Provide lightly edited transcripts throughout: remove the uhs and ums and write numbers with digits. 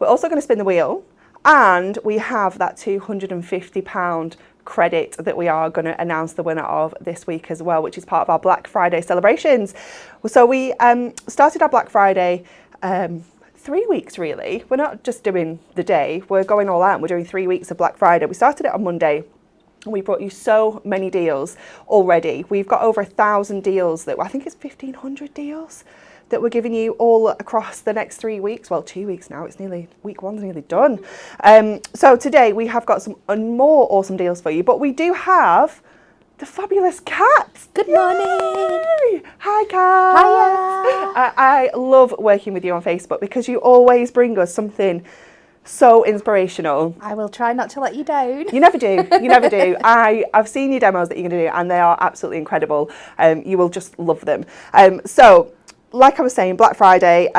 Also going to spin the wheel, and we have that £250 credit that we are going to announce the winner of this week as well, which is part of our Black Friday celebrations. So we started our Black Friday 3 weeks really. We're not just doing the day, we're going all out and we're doing 3 weeks of Black Friday. We started it on Monday. We brought you so many deals already. We've got over 1,000 deals that I think it's 1,500 deals that we're giving you all across the next 3 weeks. Well, 2 weeks now, it's nearly, week one's nearly done. So today we have got some more awesome deals for you, but we do have the fabulous Kat. Good morning. Yay! Hi, Kat. Hiya. I love working with you on Facebook because you always bring us something so inspirational. I will try not to let you down. You never do. You never do. I've seen your demos that you're going to do, and they are absolutely incredible. You will just love them. So, like I was saying, Black Friday,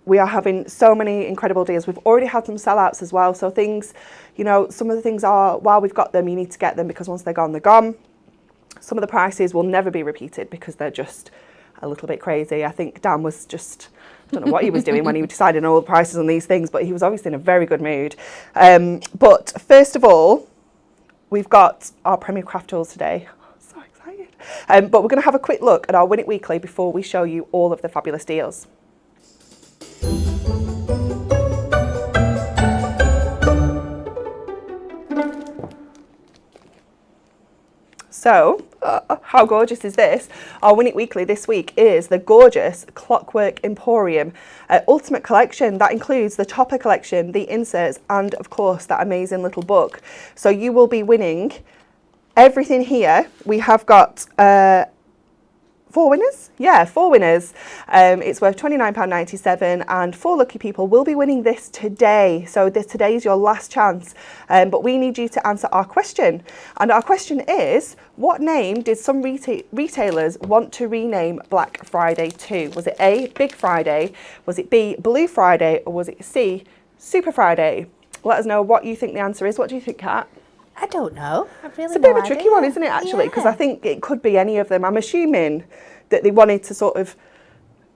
we are having so many incredible deals. We've already had some sellouts as well. So things, you know, some of the things are, while we've got them, you need to get them because once they're gone, they're gone. Some of the prices will never be repeated because they're just a little bit crazy. I think Dan was just, I don't know what he was doing when he was deciding all the prices on these things, but he was obviously in a very good mood. But first of all, we've got our Premier Craft tools today. So excited. But we're going to have a quick look at our Win It Weekly before we show you all of the fabulous deals. So, how gorgeous is this? Our Win It Weekly this week is the gorgeous Clockwork Emporium Ultimate Collection. That includes the topper collection, the inserts, and of course that amazing little book. So you will be winning everything here. We have got 4 winners? Yeah, 4 winners. It's worth £29.97 and 4 lucky people will be winning this today. So today is your last chance. But we need you to answer our question. And our question is, what name did some retailers want to rename Black Friday to? Was it A, Big Friday? Was it B, Blue Friday? Or was it C, Super Friday? Let us know what you think the answer is. What do you think, Kat? I don't know. It's a bit of a tricky one, isn't it, actually? Because I think it could be any of them. I'm assuming that they wanted to sort of,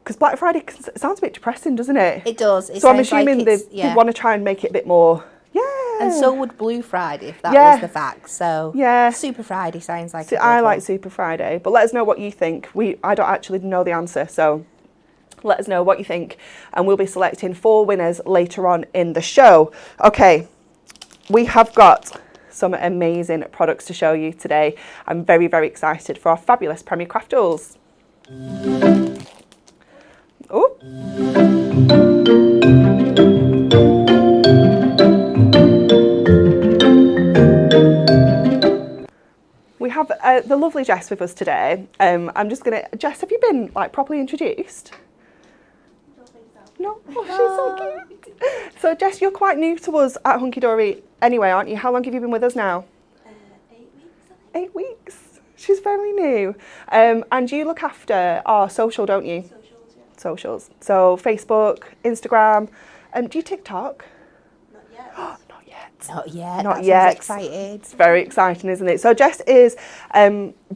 because Black Friday sounds a bit depressing, doesn't it? It does. So I'm assuming they want to try and make it a bit more, And so would Blue Friday, if that was the fact. So yeah, Super Friday sounds like I like Super Friday, but let us know what you think. I don't actually know the answer, so let us know what you think, and we'll be selecting 4 winners later on in the show. Okay, we have got some amazing products to show you today. I'm very, very excited for our fabulous Premier Craft tools. Oh. We have the lovely Jess with us today. I'm just gonna, Jess, have you been like properly introduced? I don't think so. No? Oh, she's so cute. So Jess, you're quite new to us at Hunky Dory anyway, aren't you? How long have you been with us now? 8 weeks, I think. 8 weeks. She's very new. And you look after our social, don't you? Socials, yeah. Socials. So Facebook, Instagram. Do you TikTok? Not yet. Not yet. Not yet. Not that yet. Sounds excited. It's very exciting, isn't it? So Jess is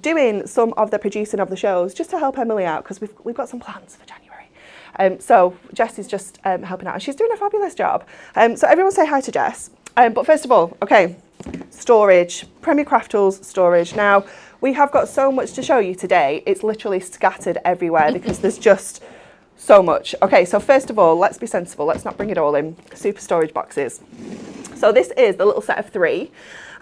doing some of the producing of the shows just to help Emily out because we've got some plans for January. So Jess is just helping out and she's doing a fabulous job. So everyone say hi to Jess. But first of all, okay, storage, Premier Craft Tools storage. Now, we have got so much to show you today. It's literally scattered everywhere because there's just so much. Okay, so first of all, let's be sensible. Let's not bring it all in. Super storage boxes. So this is the little set of 3.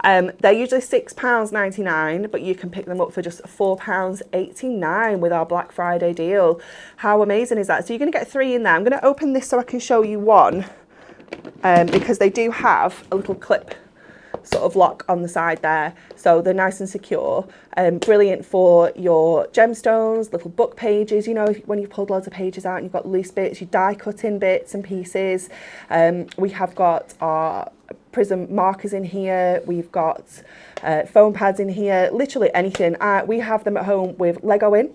They're usually £6.99, but you can pick them up for just £4.89 with our Black Friday deal. How amazing is that? So you're going to get 3 in there. I'm going to open this so I can show you one because they do have a little clip sort of lock on the side there, so they're nice and secure. Brilliant for your gemstones, little book pages, you know, when you've pulled loads of pages out and you've got loose bits, you die cutting bits and pieces. We have got our prism markers in here, we've got foam pads in here, literally anything. We have them at home with Lego in,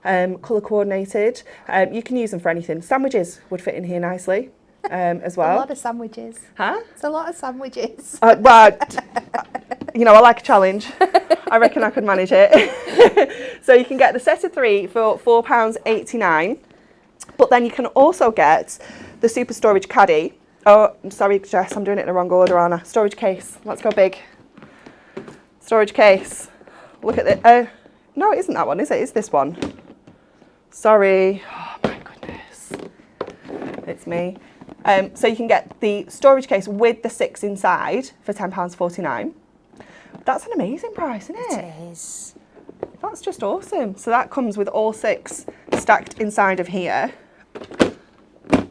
colour coordinated. You can use them for anything. Sandwiches would fit in here nicely. As well. A lot of sandwiches. Huh? It's a lot of sandwiches. Well, you know, I like a challenge. I reckon I could manage it. So you can get the set of 3 for £4.89. But then you can also get the Super Storage Caddy. Oh, I'm sorry, Jess, I'm doing it in the wrong order, aren't I? Storage case. Let's go big. Storage case. Look at it. No, it isn't that one, is it? It's this one. Sorry. Oh, my goodness. It's me. So you can get the storage case with the 6 inside for £10.49. That's an amazing price, isn't it? It is. That's just awesome. So that comes with all 6 stacked inside of here,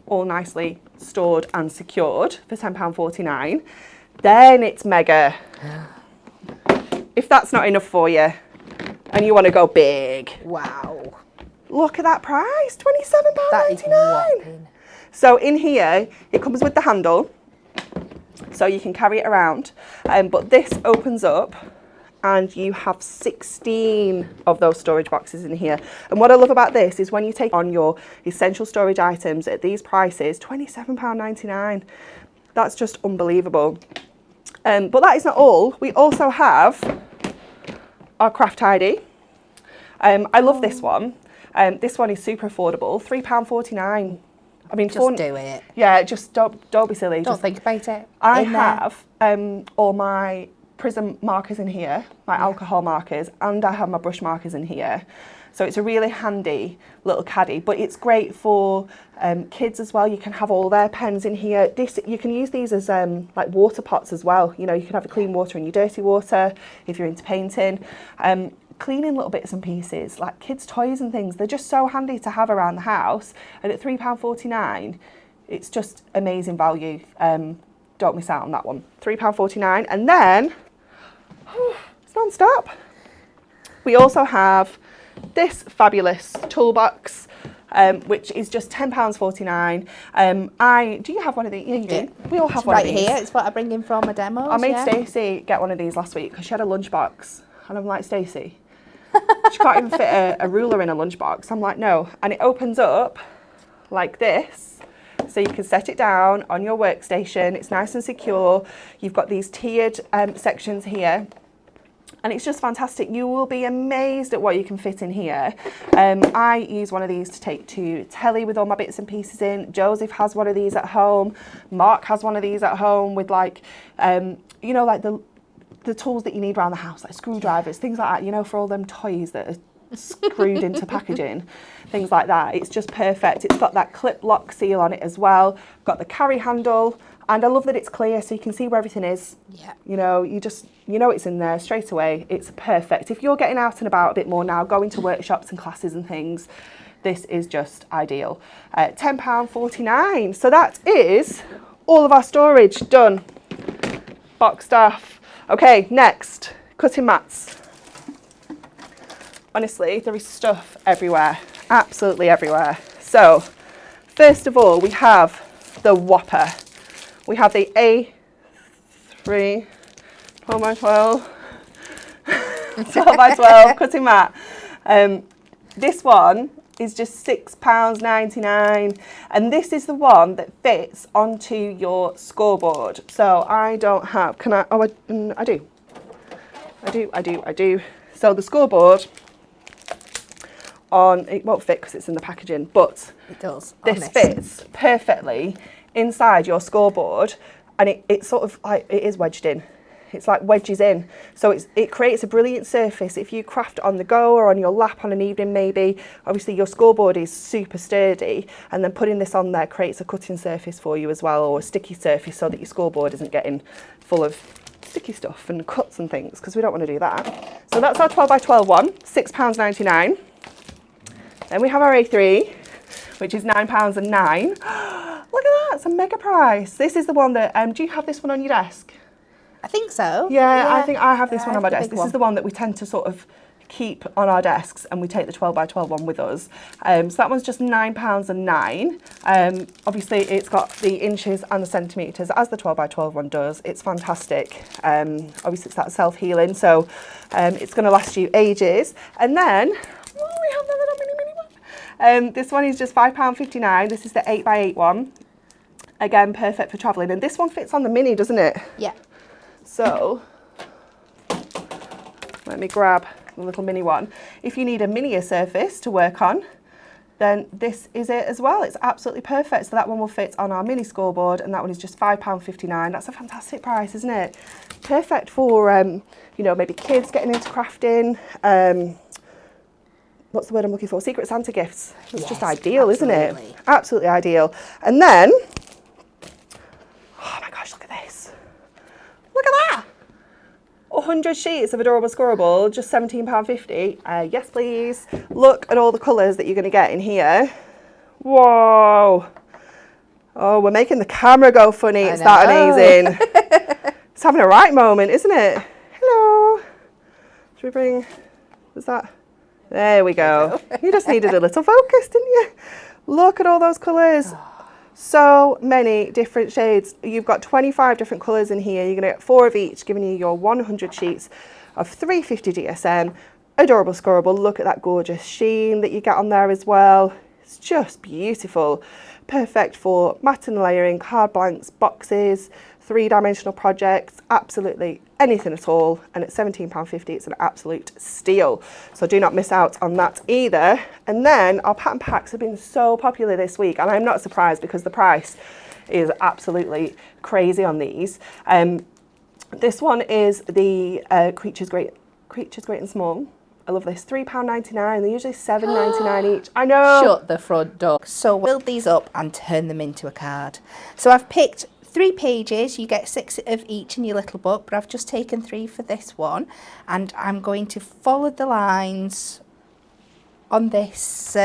all nicely stored and secured for £10.49. Then it's mega. If that's not enough for you and you want to go big. Wow. Look at that price, £27.99. That is whopping. So in here, it comes with the handle, so you can carry it around. But this opens up and you have 16 of those storage boxes in here. And what I love about this is when you take on your essential storage items at these prices, £27.99. That's just unbelievable. But that is not all. We also have our craft tidy. I love this one. This one is super affordable, £3.49. I mean, Just do it. Yeah, just don't be silly. Don't Just think about it. I In there. have all my prism markers in here, my alcohol markers, and I have my brush markers in here. So it's a really handy little caddy, but it's great for kids as well. You can have all their pens in here. You can use these as like water pots as well. You know, you can have a clean water and your dirty water if you're into painting. Cleaning little bits and pieces, like kids' toys and things, they're just so handy to have around the house. And at £3.49, it's just amazing value. Don't miss out on that one. £3.49. And then, it's non-stop. We also have this fabulous toolbox, which is just £10.49. Do you have one of these? Yeah, you do. Yeah. We all have It's one right of these. here. It's what I bring in for my demos. I made yeah. Stacey get one of these last week because she had a lunchbox. And I'm like, Stacey, she can't even fit a ruler in a lunchbox. I'm like, no. And it opens up like this. So you can set it down on your workstation. It's nice and secure. You've got these tiered sections here. And it's just fantastic. You will be amazed at what you can fit in here. I use one of these to take to telly with all my bits and pieces in. Joseph has one of these at home. Mark has one of these at home with like, you know, like the tools that you need around the house, like screwdrivers, things like that, you know, for all them toys that are screwed into packaging, things like that. It's just perfect. It's got that clip lock seal on it as well. Got the carry handle, and I love that it's clear so you can see where everything is. Yeah. You know, you know it's in there straight away. It's perfect. If you're getting out and about a bit more now, going to workshops and classes and things, this is just ideal. £10.49. So that is all of our storage done, boxed off. Okay, next, cutting mats. Honestly, there is stuff everywhere, absolutely everywhere. So, first of all, we have the Whopper. We have the A3 12x12, 12x12 cutting mat. This one is just £6.99, and this is the one that fits onto your scoreboard. So I don't have, can I, oh I do. So the scoreboard it won't fit because it's in the packaging, but It does. this fits perfectly inside your scoreboard, and it sort of like, it is wedged in. It's like wedges in, so it creates a brilliant surface if you craft on the go or on your lap on an evening maybe. Obviously your scoreboard is super sturdy, and then putting this on there creates a cutting surface for you as well, or a sticky surface, so that your scoreboard isn't getting full of sticky stuff and cuts and things, because we don't want to do that. So that's our 12x12 one, £6.99. Then we have our A3, which is £9.09. Look at that, it's a mega price. This is the one that, do you have this one on your desk? I think so. Yeah, I think I have this one on my the desk. big This is the one that we tend to sort of keep on our desks, and we take the 12x12 one with us. So that one's just £9.09. Obviously, it's got the inches and the centimetres as the 12x12 one does. It's fantastic. Obviously, it's that self-healing, so it's going to last you ages. And then, we have the little mini one. This one is just £5.59. This is the 8x8 one. Again, perfect for travelling. And this one fits on the mini, doesn't it? Yeah. So, let me grab the little mini one. If you need a minier surface to work on, then this is it as well. It's absolutely perfect. So that one will fit on our mini scoreboard, and that one is just £5.59. That's a fantastic price, isn't it? Perfect for, you know, maybe kids getting into crafting. What's the word I'm looking for? Secret Santa gifts. It's just ideal, isn't it? Absolutely ideal. And then, oh my gosh, look at this. Look at that. 100 sheets of adorable scorable, just £17.50. Yes, please. Look at all the colours that you're going to get in here. Whoa. Oh, we're making the camera go funny. It's that amazing. It's having a right moment, isn't it? Hello. Should we bring, was that? There we go. You just needed a little focus, didn't you? Look at all those colours. So many different shades. You've got 25 different colours in here. You're going to get 4 of each, giving you your 100 sheets of 350 DSM. Adorable scorable. Look at that gorgeous sheen that you get on there as well. It's just beautiful. Perfect for mat and layering, card blanks, boxes, 3-dimensional projects, absolutely anything at all. And at £17.50, it's an absolute steal. So do not miss out on that either. And then our pattern packs have been so popular this week, and I'm not surprised because the price is absolutely crazy on these. This one is the Creatures Great and Small. I love this. £3.99. They're usually £7.99 each. I know. Shut the front door. So we'll build these up and turn them into a card. So I've picked 3 pages. You get 6 of each in your little book, but I've just taken 3 for this one, and I'm going to follow the lines on this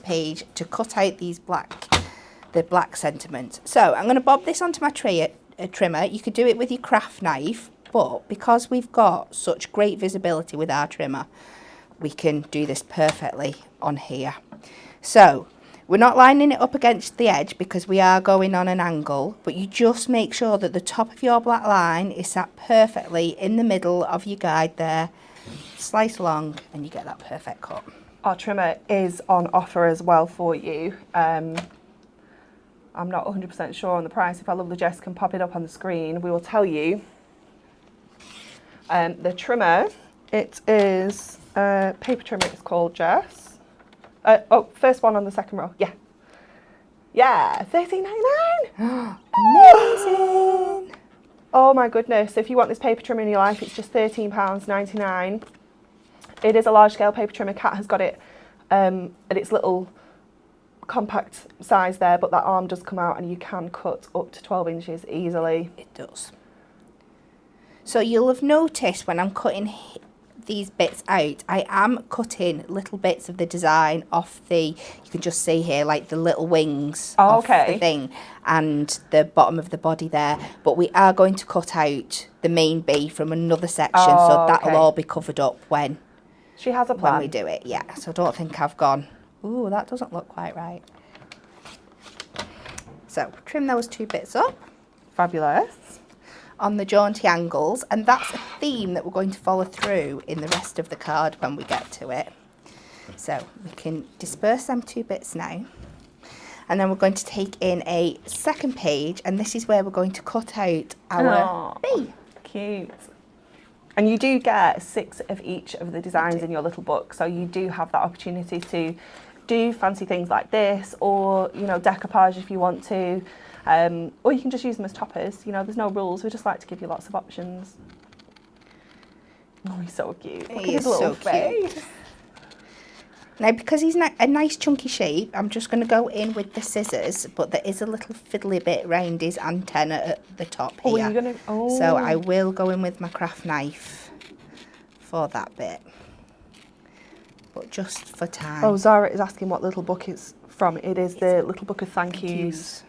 page to cut out these the black sentiment. So I'm going to bob this onto my trimmer. You could do it with your craft knife, but because we've got such great visibility with our trimmer, we can do this perfectly on here. So we're not lining it up against the edge because we are going on an angle, but you just make sure that the top of your black line is sat perfectly in the middle of your guide there. Slice along and you get that perfect cut. Our trimmer is on offer as well for you. I'm not 100% sure on the price. If our lovely Jess can pop it up on the screen, we will tell you. The trimmer, it is paper trimmer, it's called, Jess. First one on the second row. Yeah, £13.99. Amazing. Oh my goodness. If you want this paper trimmer in your life, it's just £13.99. It is a large scale paper trimmer. Kat has got it at its little compact size there, but that arm does come out and you can cut up to 12 inches easily. It does. So you'll have noticed when I'm cutting these bits out, I am cutting little bits of the design off you can just see here, like the little wings of the thing and the bottom of the body there. But we are going to cut out the main bee from another section, so that'll all be covered up when she has a plan. When we do it, yeah. So I don't think I've gone, ooh, that doesn't look quite right. So trim those 2 bits up. Fabulous. On the jaunty angles, and that's a theme that we're going to follow through in the rest of the card when we get to it. So we can disperse them 2 bits now, and then we're going to take in a second page, and this is where we're going to cut out our bee. Cute. And you do get 6 of each of the designs in your little book, so you do have that opportunity to do fancy things like this, or, you know, decoupage if you want to. Or you can just use them as toppers. You know, there's no rules. We just like to give you lots of options. Oh, he's so cute. Look at his little face. Now, because he's a nice chunky shape, I'm just going to go in with the scissors, but there is a little fiddly bit around his antenna at the top here. Oh, are you gonna, So I will go in with my craft knife for that bit. But just for time. Oh, Zara is asking what little book it's from. It is the Little Book of Thank Yous.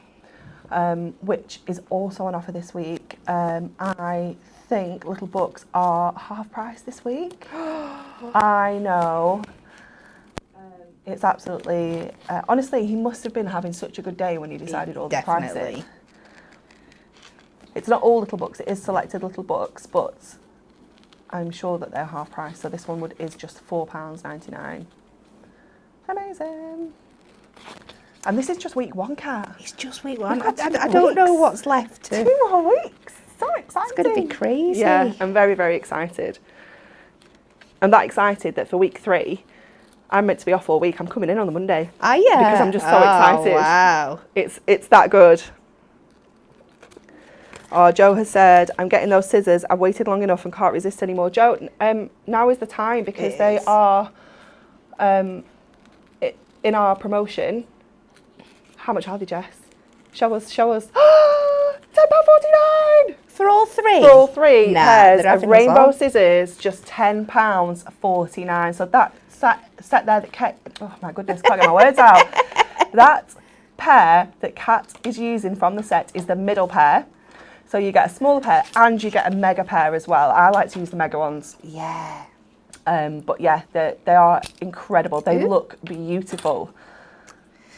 which is also on offer this week. I think little books are half price this week. I know. It's absolutely... honestly, he must have been having such a good day when he decided all the prices. Definitely. It's not all little books, it is selected little books, but I'm sure that they're half price. So this one is just £4.99. Amazing. And this is just week 1, Kat. It's just week 1. We've got I don't know what's left. 2 more weeks. So exciting. It's going to be crazy. Yeah, I'm very, very excited. I'm that excited that for week 3, I'm meant to be off all week. I'm coming in on the Monday. Are you? Because I'm just so excited. Wow. It's that good. Oh, Joe has said, I'm getting those scissors. I've waited long enough and can't resist anymore. Joe, now is the time because they are in our promotion. How much are they, Jess? Show us. £10.49! For all 3? For all 3 pairs they're of having us rainbow on. scissors, just £10.49. So that set there that Kat, oh my goodness, can't get my words out. That pair that Kat is using from the set is the middle pair. So you get a smaller pair and you get a mega pair as well. I like to use the mega ones. Yeah. But yeah, they are incredible. They look beautiful.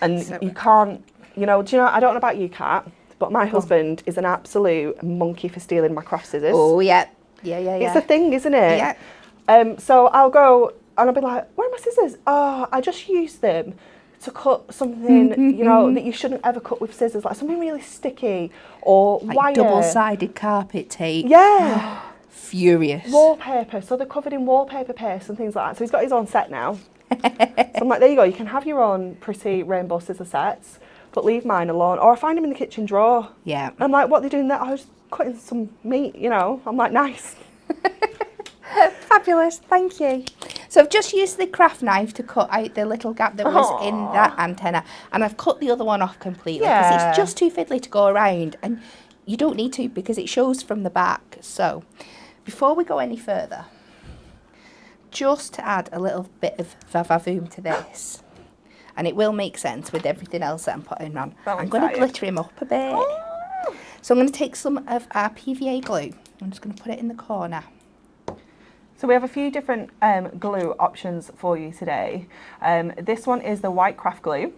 And So- you can't, do you know, I don't know about you, Kat, but my husband is an absolute monkey for stealing my craft scissors. Oh, yeah. Yeah. It's a thing, isn't it? Yeah. So I'll go and I'll be like, where are my scissors? Oh, I just used them to cut something, that you shouldn't ever cut with scissors, like something really sticky or Like wire. double-sided carpet tape. Yeah. Furious. Wallpaper. So they're covered in wallpaper paste and things like that. So he's got his own set now. So I'm like, there you go. You can have your own pretty rainbow scissor sets, but leave mine alone. Or I find them in the kitchen drawer. Yeah. I'm like, what are they doing there? I was cutting some meat, I'm like, nice. Fabulous, thank you. So I've just used the craft knife to cut out the little gap that was in that antenna, and I've cut the other one off completely because Yeah. it's just too fiddly to go around, and you don't need to because it shows from the back. So before we go any further, just to add a little bit of vavavoom to this, and it will make sense with everything else that I'm putting on. Well, I'm going to excited. glitter him up a bit. So I'm going to take some of our PVA glue. I'm just going to put it in the corner. So we have a few different glue options for you today. This one is the white craft glue,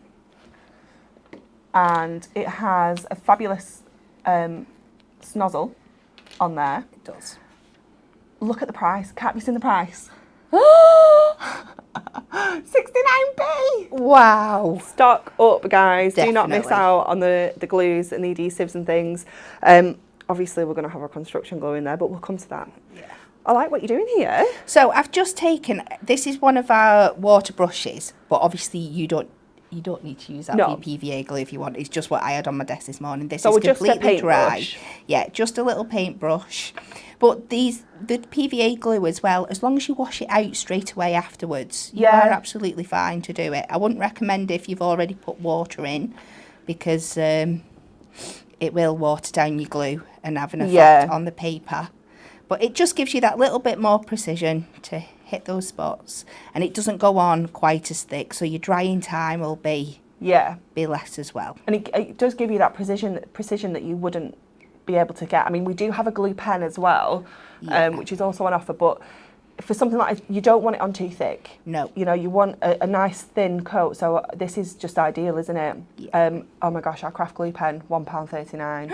and it has a fabulous snozzle on there. It does. Look at the price. Kat, have you seen the price? 69p! Wow. Stock up, guys. Do not miss Definitely. out on the glues and the adhesives and things. Obviously, we're going to have our construction glue in there, but we'll come to that. Yeah. I like what you're doing here. So I've just taken, this is one of our water brushes, but obviously you don't need to use that No. for your PVA glue if you want. It's just what I had on my desk this morning. This So is we're just a completely dry. paintbrush. Yeah, just a little paintbrush. But the PVA glue as well, as long as you wash it out straight away afterwards, you Yeah. are absolutely fine to do it. I wouldn't recommend if you've already put water in because it will water down your glue and have an effect Yeah. on the paper. But it just gives you that little bit more precision to hit those spots, and it doesn't go on quite as thick, so your drying time will be less as well. And it does give you that precision that you wouldn't be able to get. I mean, we do have a glue pen as well, Yeah. which is also on offer, but for something like you don't want it on too thick. No. You want a nice thin coat, so this is just ideal, isn't it? Yeah. Oh my gosh, our craft glue pen, £1.39.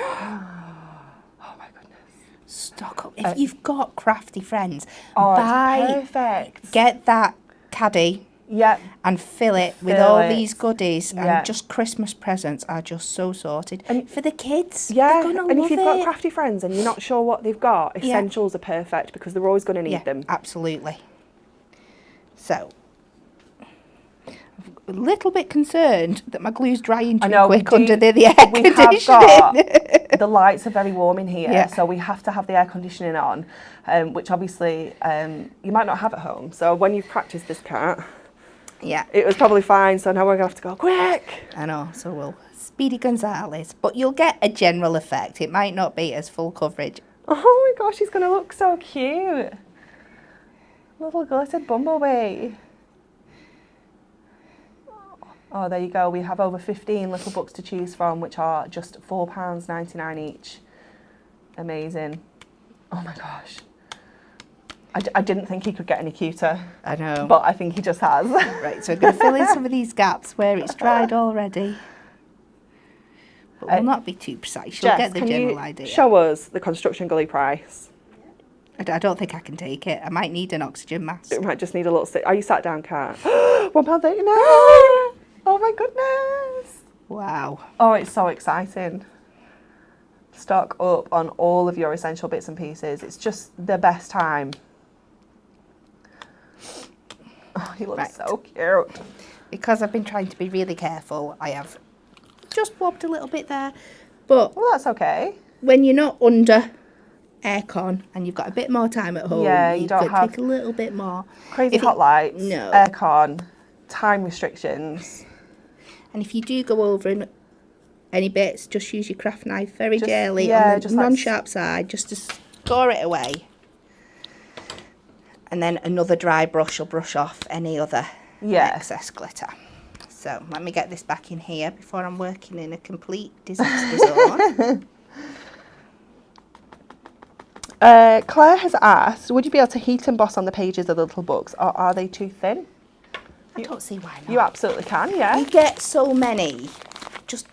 Stock up. If you've got crafty friends, Oh, buy, it's perfect. get that caddy Yep. and fill it with Fill all it. these goodies, Yeah. and just Christmas presents are just so sorted. And- for the kids, Yeah, they're gonna and love if you've got it. crafty friends and you're not sure what they've got, Yeah. essentials are perfect because they're always going to need Yeah, them. absolutely. So, I'm a little bit concerned that my glue's drying too quick under the air We have conditioning. got, the lights are very warm in here, Yeah. so we have to have the air conditioning on, which obviously you might not have at home. So when you've practiced this, Kat, Yeah, it was probably fine, so now we're going to have to go quick. I know, so we'll Speedy Gonzales. But you'll get a general effect. It might not be as full coverage. Oh my gosh, he's going to look so cute. Little glittered bumblebee. Oh, there you go. We have over 15 little books to choose from, which are just £4.99 each. Amazing. Oh my gosh. I didn't think he could get any cuter. I know. But I think he just has. Right, so we're going to fill in some of these gaps where it's dried already. But we'll not be too precise. You'll Jess, get the can general you idea. show us the construction gully price? I don't think I can take it. I might need an oxygen mask. It might just need a little sit. Are you sat down, Kat? £1.39. Oh my goodness. Wow. Oh, it's so exciting. Stock up on all of your essential bits and pieces. It's just the best time. Oh, he looks so cute. Because I've been trying to be really careful, I have just wobbed a little bit there. But Well, that's okay. when you're not under aircon and you've got a bit more time at home, Yeah, you you don't could have take a little bit more. Crazy If hot it- lights, no. aircon, time restrictions. And if you do go over in any bits, just use your craft knife very Just- gently yeah, on the just like non-sharp side, just to score it away. And then another dry brush will brush off any other excess glitter. So let me get this back in here before I'm working in a complete disaster zone. Claire has asked, would you be able to heat emboss on the pages of the little books, or are they too thin? I don't see why not. You absolutely can, yeah. You get so many. Just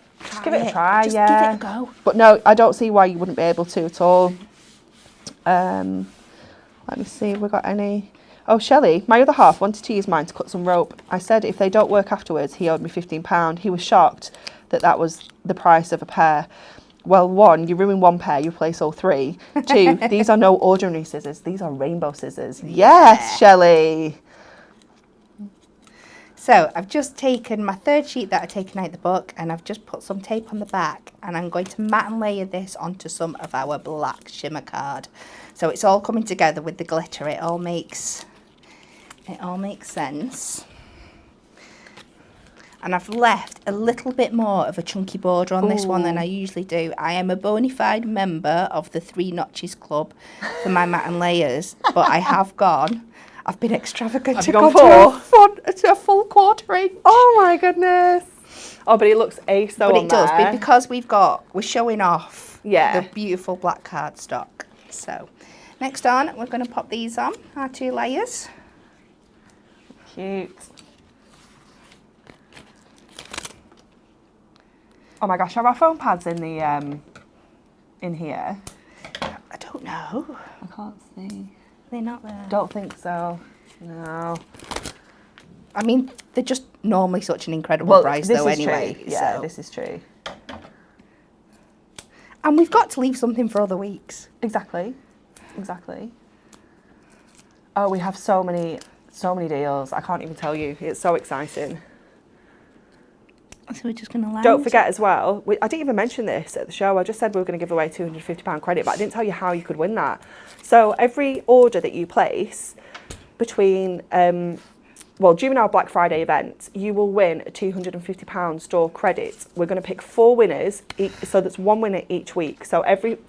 Give it a try, Just yeah. give it a go. But no, I don't see why you wouldn't be able to at all. Let me see if we've got any. Oh, Shelley, my other half wanted to use mine to cut some rope. I said if they don't work afterwards, he owed me £15. He was shocked that that was the price of a pair. Well, one, you ruin one pair, you replace all three. Two, these are no ordinary scissors. These are rainbow scissors. Yes, Shelley. So I've just taken my third sheet that I've taken out the book and I've just put some tape on the back and I'm going to mat and layer this onto some of our black shimmer card. So it's all coming together with the glitter. It all makes sense. And I've left a little bit more of a chunky border on this one than I usually do. I am a bona fide member of the 3 Notches Club for my mat and layers, but I have gone. I've been extravagant to go to a full 1/4 inch. Oh my goodness. Oh, but it looks ace though. But on it does, there. because we're showing off Yeah. the beautiful black cardstock. So next on, we're going to pop these on, our 2 layers. Cute. Oh my gosh, are our foam pads in the in here? I don't know. I can't see. They're not there. Don't think so. No. I mean, they're just normally such an incredible price this though is anyway. True. Yeah, so. this is true. And we've got to leave something for other weeks. Exactly. Exactly. Oh, we have so many deals. I can't even tell you. It's so exciting. So we're just going to line. Don't forget as well, I didn't even mention this at the show. I just said we were going to give away £250 credit, but I didn't tell you how you could win that. So every order that you place between, during our Black Friday event, you will win a £250 store credit. We're going to pick 4 winners, so that's 1 winner each week. So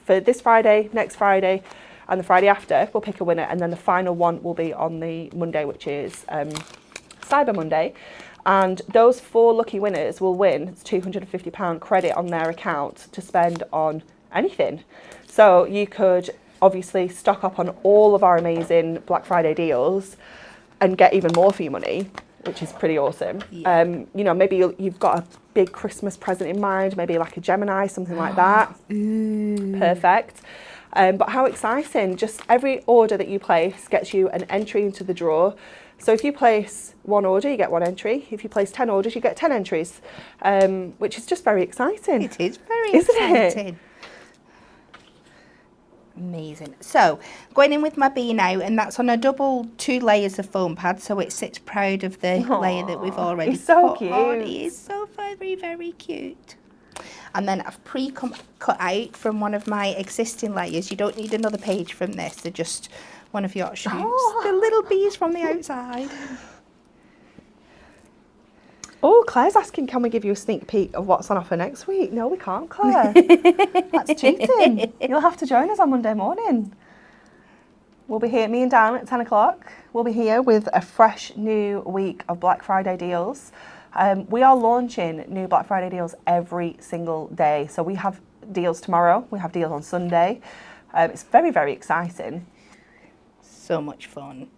for this Friday, next Friday, and the Friday after, we'll pick a winner, and then the final one will be on the Monday, which is Cyber Monday. And those 4 lucky winners will win £250 credit on their account to spend on anything. So you could obviously stock up on all of our amazing Black Friday deals and get even more for your money, which is pretty awesome. Yeah. Maybe you've got a big Christmas present in mind, maybe like a Gemini, something like that. Ooh. Perfect. But how exciting. Just every order that you place gets you an entry into the draw. So if you place 1 order, you get 1 entry. If you place 10 orders, you get 10 entries, which is just very exciting. It is very Isn't exciting. it? Amazing. So going in with my bee now, and that's on a double 2 layers of foam pad, so it sits proud of the layer that we've already he's so put on. cute. He is so very, very cute. And then I've cut out from one of my existing layers. You don't need another page from this. They're just one of your shoots. Oh. The little bees from the outside. Oh, Claire's asking, can we give you a sneak peek of what's on offer next week? No, we can't, Claire. That's cheating. You'll have to join us on Monday morning. We'll be here, me and Dan, at 10 o'clock. We'll be here with a fresh new week of Black Friday deals. We are launching new Black Friday deals every single day. So we have deals tomorrow, we have deals on Sunday. It's very, very exciting. So much fun.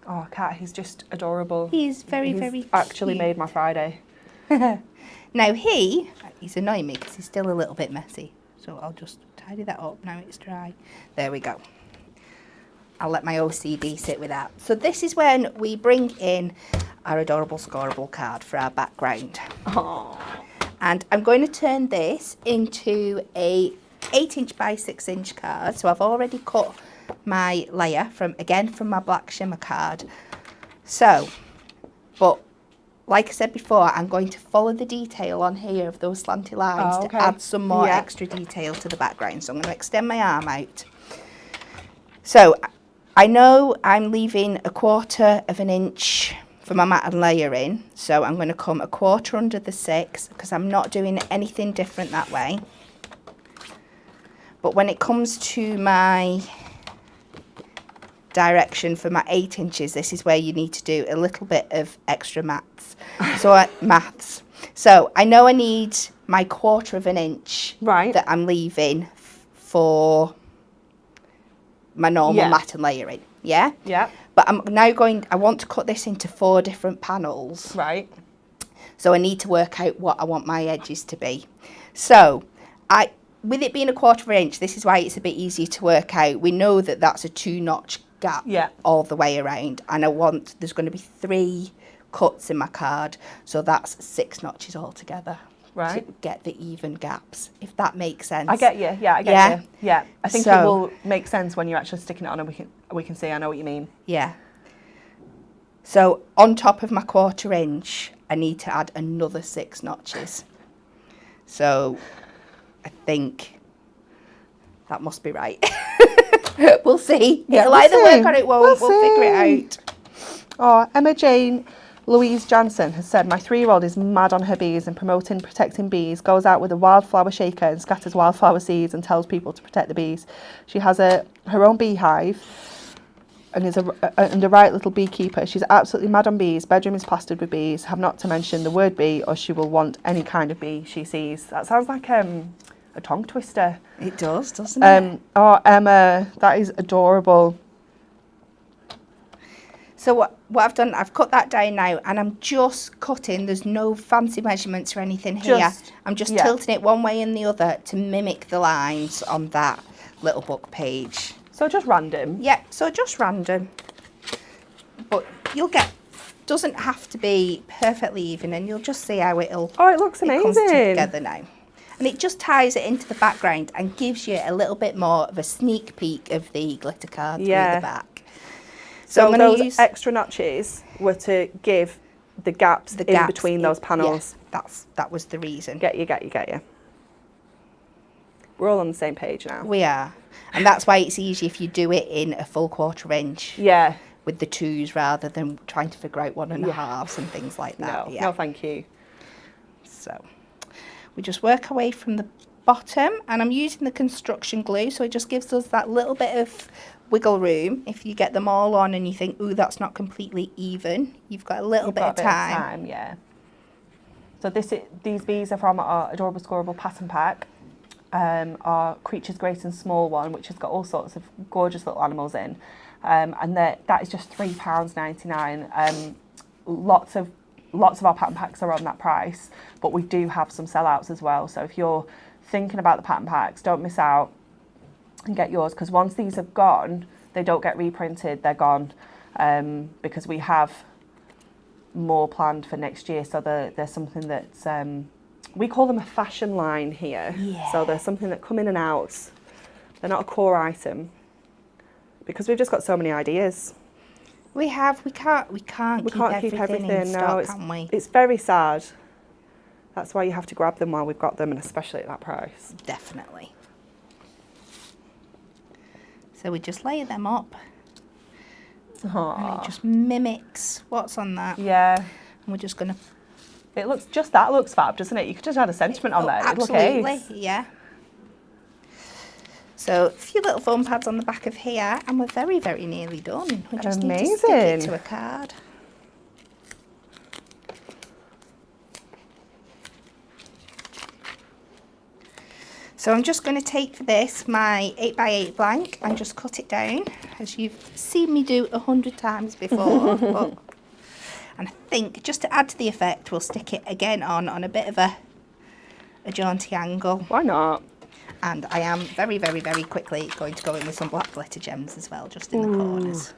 Oh, Cat, he's just adorable. He's very actually cute. made my Friday. Now he's annoying me because he's still a little bit messy. So I'll just tidy that up now it's dry. There we go. I'll let my OCD sit with that. So this is when we bring in our adorable scoreable card for our background. Aww. And I'm going to turn this into a 8" by 6" card. So I've already cut my layer from my black shimmer card. So, but like I said before, I'm going to follow the detail on here of those slanty lines to add some more extra detail to the background. So I'm going to extend my arm out. So I know I'm leaving 1/4 inch for my mat and layering. So I'm going to come 1/4 under the 6 because I'm not doing anything different that way. But when it comes to my direction for my 8 inches, this is where you need to do a little bit of extra maths. So I know I need my 1/4 inch that I'm leaving for my normal mat and layering. Yeah? Yeah. But I'm now I want to cut this into 4 different panels. Right. So I need to work out what I want my edges to be. So with it being 1/4 inch, this is why it's a bit easier to work out. We know that that's a 2-notch gap all the way around. And there's going to be 3 cuts in my card. So that's 6 notches altogether. Right. To get the even gaps, if that makes sense. I get you. Yeah, I get you. Yeah. I think it will make sense when you're actually sticking it on and we can see. I know what you mean. Yeah. So on top of my 1/4 inch, I need to add another 6 notches. So I think that must be right. We'll see. Yeah, It'll either work or it won't. We'll figure it out. Oh, Emma Jane Louise Jansen has said, my 3-year-old is mad on her bees and promoting protecting bees, goes out with a wildflower shaker and scatters wildflower seeds and tells people to protect the bees. She has her own beehive and is a right little beekeeper. She's absolutely mad on bees. Bedroom is plastered with bees. Have not to mention the word bee or she will want any kind of bee she sees. That sounds like a tongue twister. It does, doesn't it? Oh, Emma, that is adorable. So what I've done, I've cut that down now and I'm just cutting. There's no fancy measurements or anything here. I'm just tilting it one way and the other to mimic the lines on that little book page. So just random? Yeah, so just random. But you'll doesn't have to be perfectly even and you'll just see how it looks amazing. Comes together now. And it just ties it into the background and gives you a little bit more of a sneak peek of the glitter card through the back. So those extra notches were to give the gaps in between those panels. Yeah, that was the reason. Get you. We're all on the same page now. We are. And that's why it's easy if you do it in a full 1/4 inch. Yeah. With the 2s rather than trying to figure out 1 1/2 and things like that. No, thank you. So we just work away from the bottom and I'm using the construction glue so it just gives us that little bit of wiggle room. If you get them all on and you think, ooh, that's not completely even, you've got a little bit of time. Yeah. So these bees are from our Adorable Scoreable pattern pack, our Creatures Great and Small one, which has got all sorts of gorgeous little animals in, and that is just £3.99. Lots of our pattern packs are on that price, but we do have some sellouts as well. So if you're thinking about the pattern packs, don't miss out and get yours, because once these are gone, they don't get reprinted, they're gone, because we have more planned for next year. So there's something that's, we call them a fashion line here. Yeah. So there's something that come in and out. They're not a core item, because we've just got so many ideas. We can't keep everything in stock, can we? It's very sad. That's why you have to grab them while we've got them, and especially at that price. Definitely. So we just layer them up. Aww. And it just mimics what's on that. Yeah. And we're just going to... It looks, that looks fab, doesn't it? You could just add a sentiment on there. Absolutely, yeah. So a few little foam pads on the back of here and we're very, very nearly done. We just need to stick it to a card. So I'm just going to take for this my 8x8 blank and just cut it down, as you've seen me do 100 times before. And I think just to add to the effect, we'll stick it again on a bit of a jaunty angle. Why not? And I am very, very, very quickly going to go in with some black glitter gems as well, just in the corners.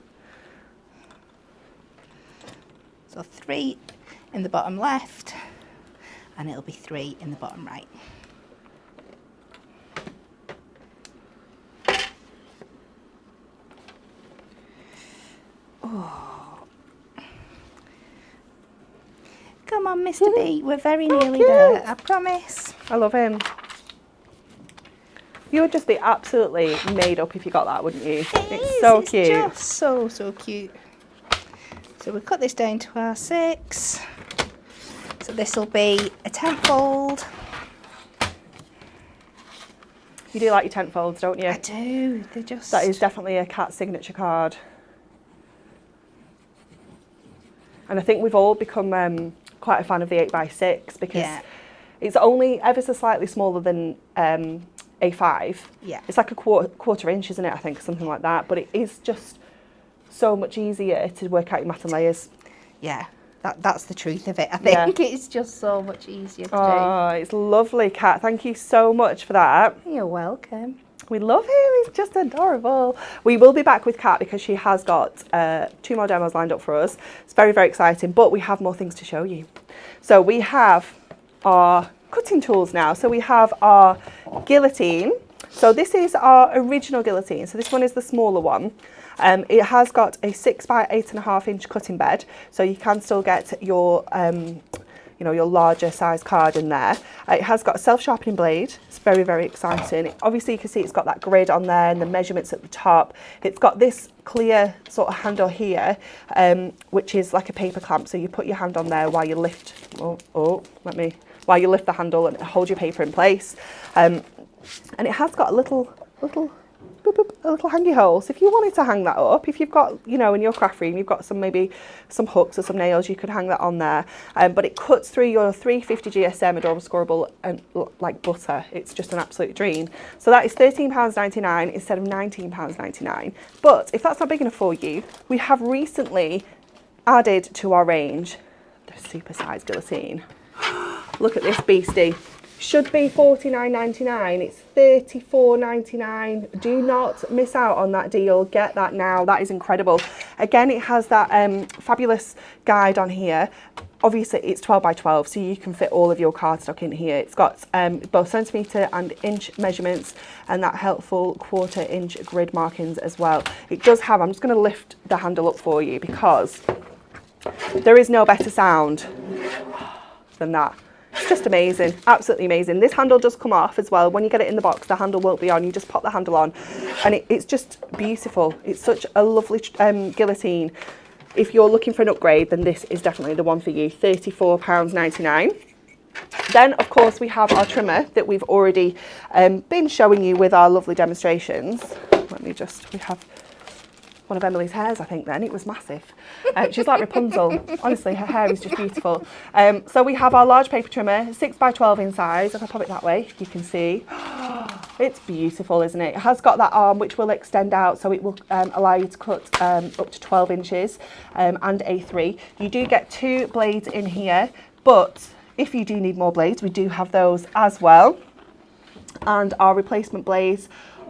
So 3 in the bottom left, and it'll be 3 in the bottom right. Oh. Come on, Mr. B, we're very nearly there, I promise. I love him. You would just be absolutely made up if you got that, wouldn't you? It's so cute. Just so cute. So we'll cut this down to our 6. So this will be a 10 fold. You do like your tent folds, don't you? I do. They're just... That is definitely a cat signature card. And I think we've all become quite a fan of the 8x6 because it's only ever so slightly smaller than A5. Yeah. It's like a quarter inch, isn't it? I think, something like that. But it is just so much easier to work out your mat and layers. Yeah, that's the truth of it. I think it's just so much easier to do. Oh, it's lovely, Kat. Thank you so much for that. You're welcome. We love him. He's just adorable. We will be back with Kat because she has got 2 more demos lined up for us. It's very, very exciting, but we have more things to show you. So we have our cutting tools now. So we have our guillotine. So this is our original guillotine. So this one is the smaller one. It has got a 6 by 8.5 inch cutting bed, so you can still get your your larger size card in there. It has got a self-sharpening blade. It's very, very exciting. Obviously you can see it's got that grid on there and the measurements at the top. It's got this clear sort of handle here, which is like a paper clamp. So you put your hand on there while you lift, while you lift the handle and hold your paper in place. And it has got a little hangy hole. So if you wanted to hang that up, if you've got, in your craft room, you've got maybe some hooks or some nails, you could hang that on there. But it cuts through your 350 GSM Adorable Scorable and like butter. It's just an absolute dream. So that is £13.99 instead of £19.99. But if that's not big enough for you, we have recently added to our range the super size guillotine. Look at this beastie. Should be $49.99. It's $34.99. Do not miss out on that deal. Get that now. That is incredible. Again, it has that fabulous guide on here. Obviously, it's 12 by 12, so you can fit all of your cardstock in here. It's got both centimetre and inch measurements and that helpful 1/4 inch grid markings as well. It does have, I'm just going to lift the handle up for you because there is no better sound than that. It's just amazing, absolutely amazing. This handle does come off as well. When you get it in the box, the handle won't be on. You just pop the handle on and it's just beautiful. It's such a lovely guillotine. If you're looking for an upgrade, then this is definitely the one for you, £34.99. Then, of course, we have our trimmer that we've already been showing you with our lovely demonstrations. We have one of Emily's hairs, I think then. It was massive. She's like Rapunzel. Honestly, her hair is just beautiful. So we have our large paper trimmer, 6 by 12 in size. If I pop it that way, you can see. It's beautiful, isn't it? It has got that arm which will extend out, so it will allow you to cut up to 12 inches and A3. You do get 2 blades in here, but if you do need more blades, we do have those as well. And our replacement blades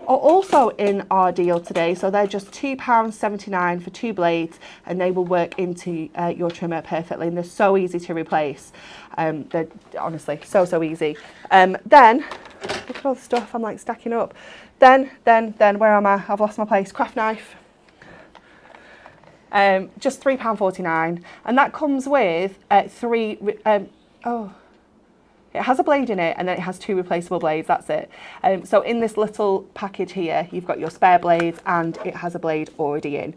are also in our deal today, so they're just £2.79 for 2 blades, and they will work into your trimmer perfectly, and they're so easy to replace. They're honestly so easy. Then look at all the stuff I'm like stacking up. Then where am I? I've lost my place. Craft knife. Just £3.49, and that comes with 3. It has a blade in it and then it has 2 replaceable blades, that's it. So in this little package here, you've got your spare blades and it has a blade already in.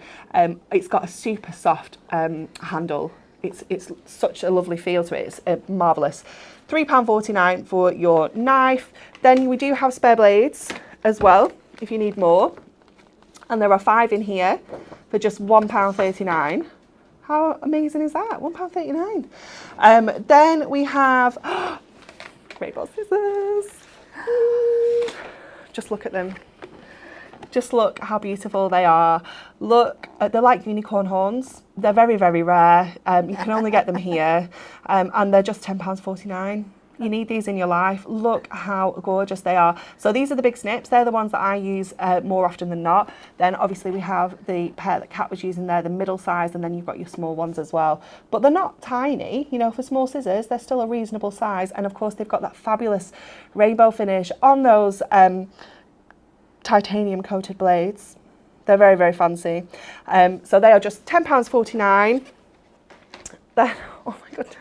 It's got a super soft handle. It's such a lovely feel to it, it's marvellous. £3.49 for your knife. Then we do have spare blades as well, if you need more. And there are 5 in here for just £1.39. How amazing is that? £1.39. Then we have rainbow scissors. Just look at them. Just look how beautiful they are. Look, they're like unicorn horns. They're very, very rare. You can only get them here, and they're just £10.49. You need these in your life. Look how gorgeous they are. So these are the big snips. They're the ones that I use more often than not. Then obviously we have the pair that Kat was using there, the middle size, and then you've got your small ones as well. But they're not tiny, you know, for small scissors, they're still a reasonable size. And of course they've got that fabulous rainbow finish on those titanium coated blades. They're very, very fancy. So they are just £10.49. Then, oh my goodness.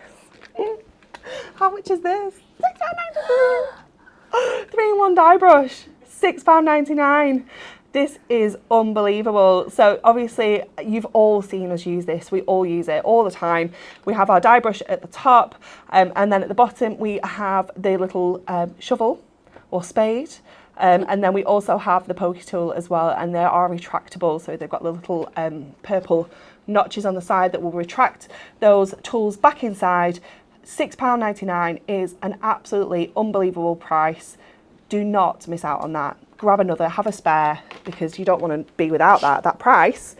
How much is this? £6.99. 3-in-1 dye brush, £6.99. This is unbelievable. So obviously you've all seen us use this. We all use it all the time. We have our dye brush at the top, and then at the bottom we have the little shovel or spade. And then we also have the pokey tool as well, and they are retractable. So they've got the little purple notches on the side that will retract those tools back inside. £6.99 is an absolutely unbelievable price. Do not miss out on that. Grab another, have a spare, because you don't want to be without that price.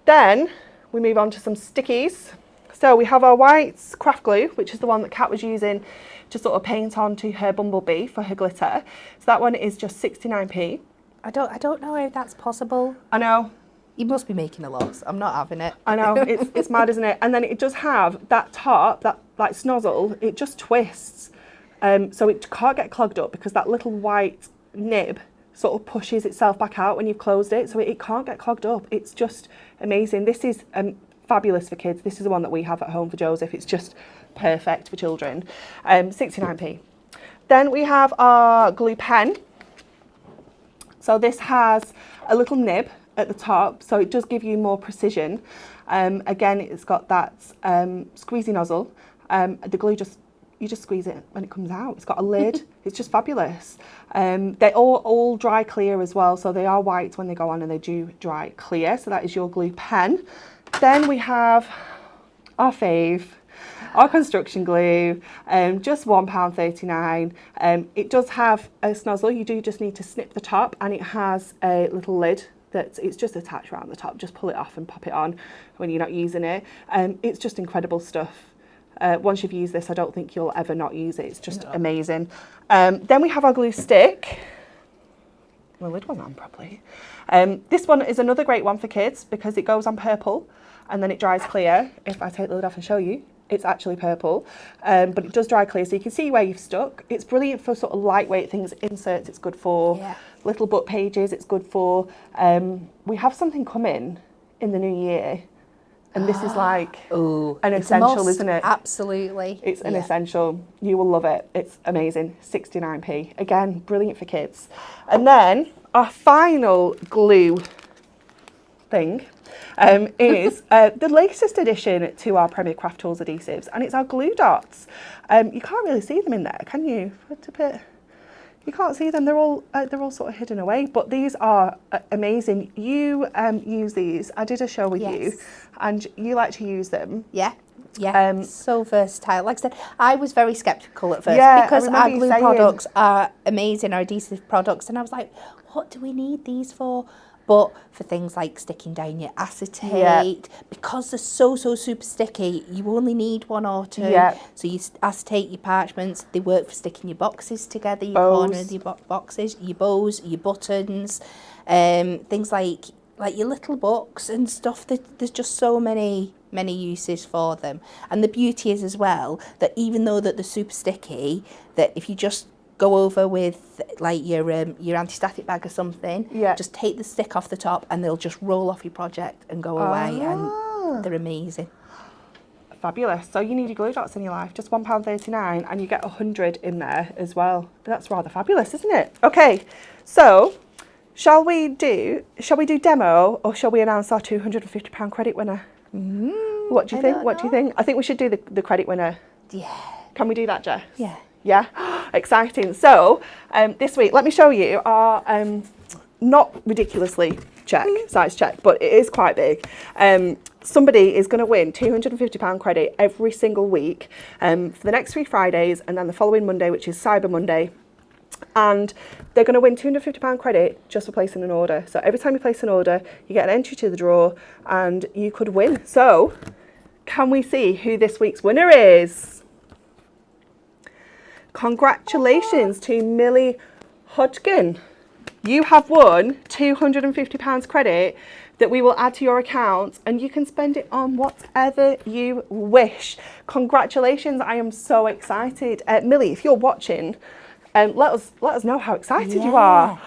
Then we move on to some stickies. So we have our white craft glue, which is the one that Kat was using to sort of paint onto her bumblebee for her glitter. So that one is just 69p. I don't know how that's possible. I know. You must be making a loss. I'm not having it. I know, it's mad, isn't it? And then it does have that top, that like snozzle, it just twists. So it can't get clogged up because that little white nib sort of pushes itself back out when you've closed it. So it can't get clogged up. It's just amazing. This is fabulous for kids. This is the one that we have at home for Joseph. It's just perfect for children. 69p. Then we have our glue pen. So this has a little nib at the top, so it does give you more precision. Again, it's got that squeezy nozzle. The glue you just squeeze it when it comes out. It's got a lid. It's just fabulous. They all dry clear as well, so they are white when they go on and they do dry clear. So that is your glue pen. Then we have our fave, our construction glue, just £1.39. It does have a snozzle. You do just need to snip the top, and it has a little lid it's just attached around the top. Just pull it off and pop it on when you're not using it. It's just incredible stuff. Once you've used this, I don't think you'll ever not use it. It's just amazing. Then we have our glue stick. The lid wasn't on properly. This one is another great one for kids because it goes on purple and then it dries clear. If I take the lid off and show you, it's actually purple, but it does dry clear, so you can see where you've stuck. It's brilliant for sort of lightweight things, inserts. It's good for little book pages. It's good for. We have something coming in the new year, and this is like an essential, isn't it? Absolutely, it's an essential. You will love it. It's amazing. 69p. Again, brilliant for kids. And then our final glue thing. Is the latest addition to our Premier Craft Tools adhesives, and it's our glue dots. You can't really see them in there, can you? You can't see them. They're all sort of hidden away. But these are amazing. You use these. I did a show with you, and you like to use them. Yeah. So versatile. Like I said, I was very sceptical at first because our glue products are amazing, our adhesive products, and I was like, what do we need these for? But for things like sticking down your acetate, because they're so super sticky, you only need one or two. So you acetate your parchments, they work for sticking your boxes together, your corner of your boxes, your bows, your buttons, things like your little books and stuff. There's just so many uses for them. And the beauty is as well that even though that they're super sticky, that if you just go over with like your anti-static bag or something, just take the stick off the top and they'll just roll off your project and go away, and they're amazing. Fabulous. So you need your glue dots in your life, just £1.39, and you get 100 in there as well. That's rather fabulous, isn't it? Okay, so shall we do demo, or shall we announce our £250 credit winner? What do you think? I think we should do the credit winner. Yeah. Can we do that, Jess? Yeah. Yeah, exciting. So this week, let me show you our not ridiculously size check, but it is quite big. Somebody is going to win £250 credit every single week for the next 3 Fridays, and then the following Monday, which is Cyber Monday, And they're going to win £250 credit just for placing an order. So every time you place an order, you get an entry to the draw and you could win. So can we see who this week's winner is? Congratulations to Millie Hodgkin. You have won £250 credit that we will add to your account and you can spend it on whatever you wish. Congratulations, I am so excited. Millie, if you're watching, let us know how excited you are.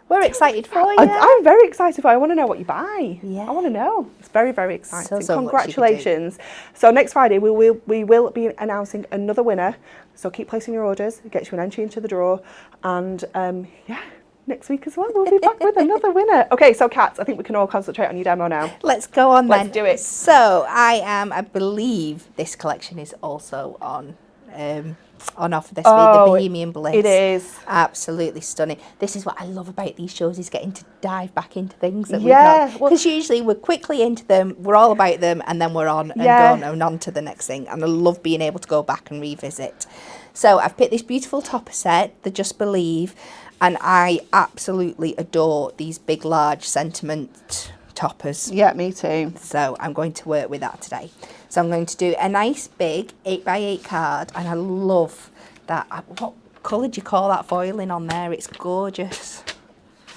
We're excited for you. I'm very excited for you. I want to know what you buy. Yeah. I want to know. It's very, very exciting. So Congratulations. So next Friday, we will be announcing another winner. So keep placing your orders. It gets you an entry into the draw. And yeah, next week as well, we'll be back with another winner. Okay, so Kat, I think we can all concentrate on your demo now. Let's go on then. Let's do it. So I believe this collection is also on offer this week, the Bohemian Bliss. It is. Absolutely stunning. This is what I love about these shows, is getting to dive back into things that because usually we're quickly into them, we're all about them, and then we're on and done and on to the next thing. And I love being able to go back and revisit. So I've picked this beautiful topper set, the Just Believe, and I absolutely adore these big, large sentiment toppers. Yeah, me too. So I'm going to work with that today. So I'm going to do a nice big 8x8 card, and I love that. What colour do you call that foiling on there? It's gorgeous.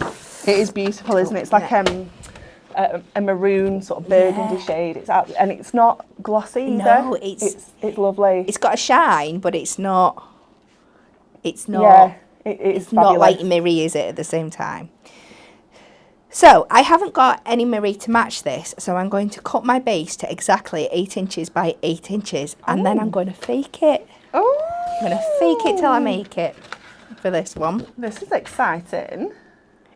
It is beautiful, isn't it? It's like a maroon sort of burgundy shade. It's out, and it's not glossy either. No, it's lovely. It's got a shine, but it's not. It's not. Yeah, it's not fabulous. like mirror, is it? At the same time. So I haven't got any mirror to match this, so I'm going to cut my base to exactly 8 inches by 8 inches, and then I'm going to fake it. Oh! I'm going to fake it till I make it for this one. This is exciting.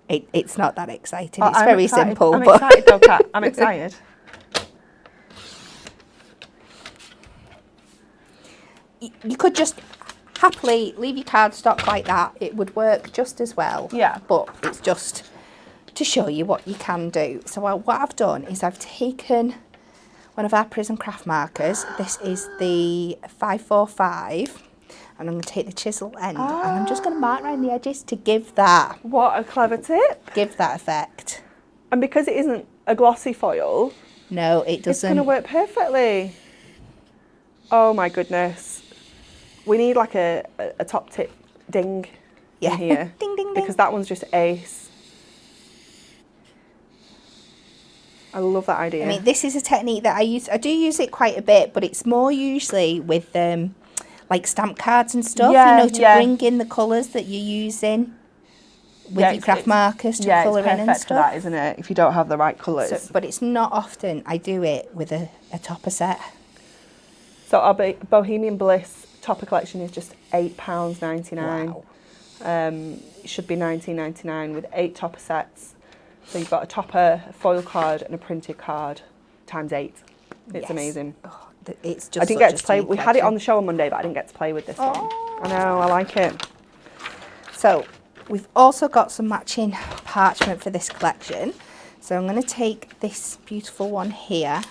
It's not that exciting. Oh, It's very simple. I'm excited though, Kat. I'm excited. You could just happily leave your cardstock like that. It would work just as well. Yeah. But it's just to show you what you can do. So what I've done is I've taken one of our Prism Craft markers. This is the 545, and I'm going to take the chisel end and I'm just going to mark around the edges to give that. What a clever tip. Give that effect. And because it isn't a glossy foil, no, it doesn't. It's going to work perfectly. Oh my goodness. We need like a top tip ding in here. Ding, ding, ding. Because that one's just ace. I love that idea. I mean, this is a technique that I use. I do use it quite a bit, but it's more usually with like stamp cards and stuff, to bring in the colours that you're using with your craft markers to colour in and stuff. Yeah, it's perfect for that, isn't it? If you don't have the right colours. So, but it's not often I do it with a topper set. So our Bohemian Bliss topper collection is just £8.99. Wow. It should be £19.99 with 8 topper sets. So you've got a topper, a foil card, and a printed card times 8. It's amazing. Oh, it's just. I didn't get to play. We had it on the show on Monday, but I didn't get to play with this one. I know. I like it. So we've also got some matching parchment for this collection. So I'm going to take this beautiful one here,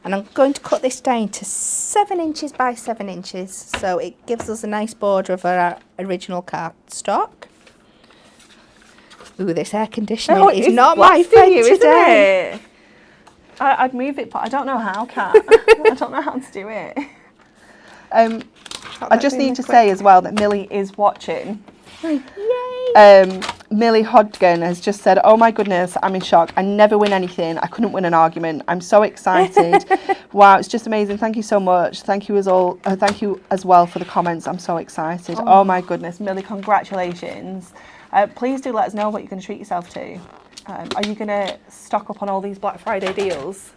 and I'm going to cut this down to 7 inches by 7 inches. So it gives us a nice border of our original cardstock. Ooh, this air conditioning is not my friend today. I'd move it, but I don't know how, Kat. I don't know how to do it. I just need to say as well that Millie is watching. Yay! Millie Hodgkin has just said, "Oh my goodness, I'm in shock. I never win anything. I couldn't win an argument. I'm so excited. Wow, it's just amazing. Thank you so much. Thank you thank you as well for the comments. I'm so excited. Oh my goodness, Millie, congratulations. Please do let us know what you're going to treat yourself to. Are you going to stock up on all these Black Friday deals?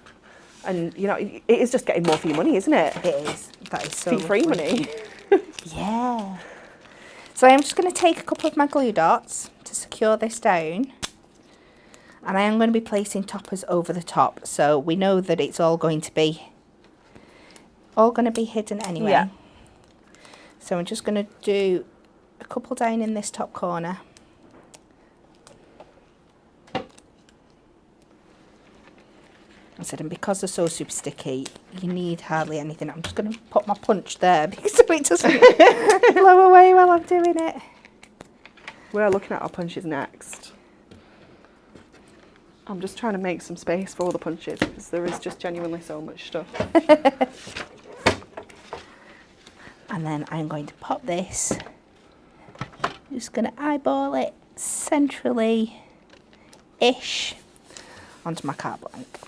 And, it is just getting more for your money, isn't it? It is. That is so for your free money. Yeah. So I'm just going to take a couple of my glue dots to secure this down. And I am going to be placing toppers over the top. So we know that it's all going to be hidden anyway. Yeah. So I'm just going to do a couple down in this top corner. I said, and because they're so super sticky, you need hardly anything. I'm just going to put my punch there because it doesn't blow away while I'm doing it. We're looking at our punches next. I'm just trying to make some space for all the punches because there is just genuinely so much stuff. And then I'm going to pop this, just going to eyeball it centrally-ish onto my card blank.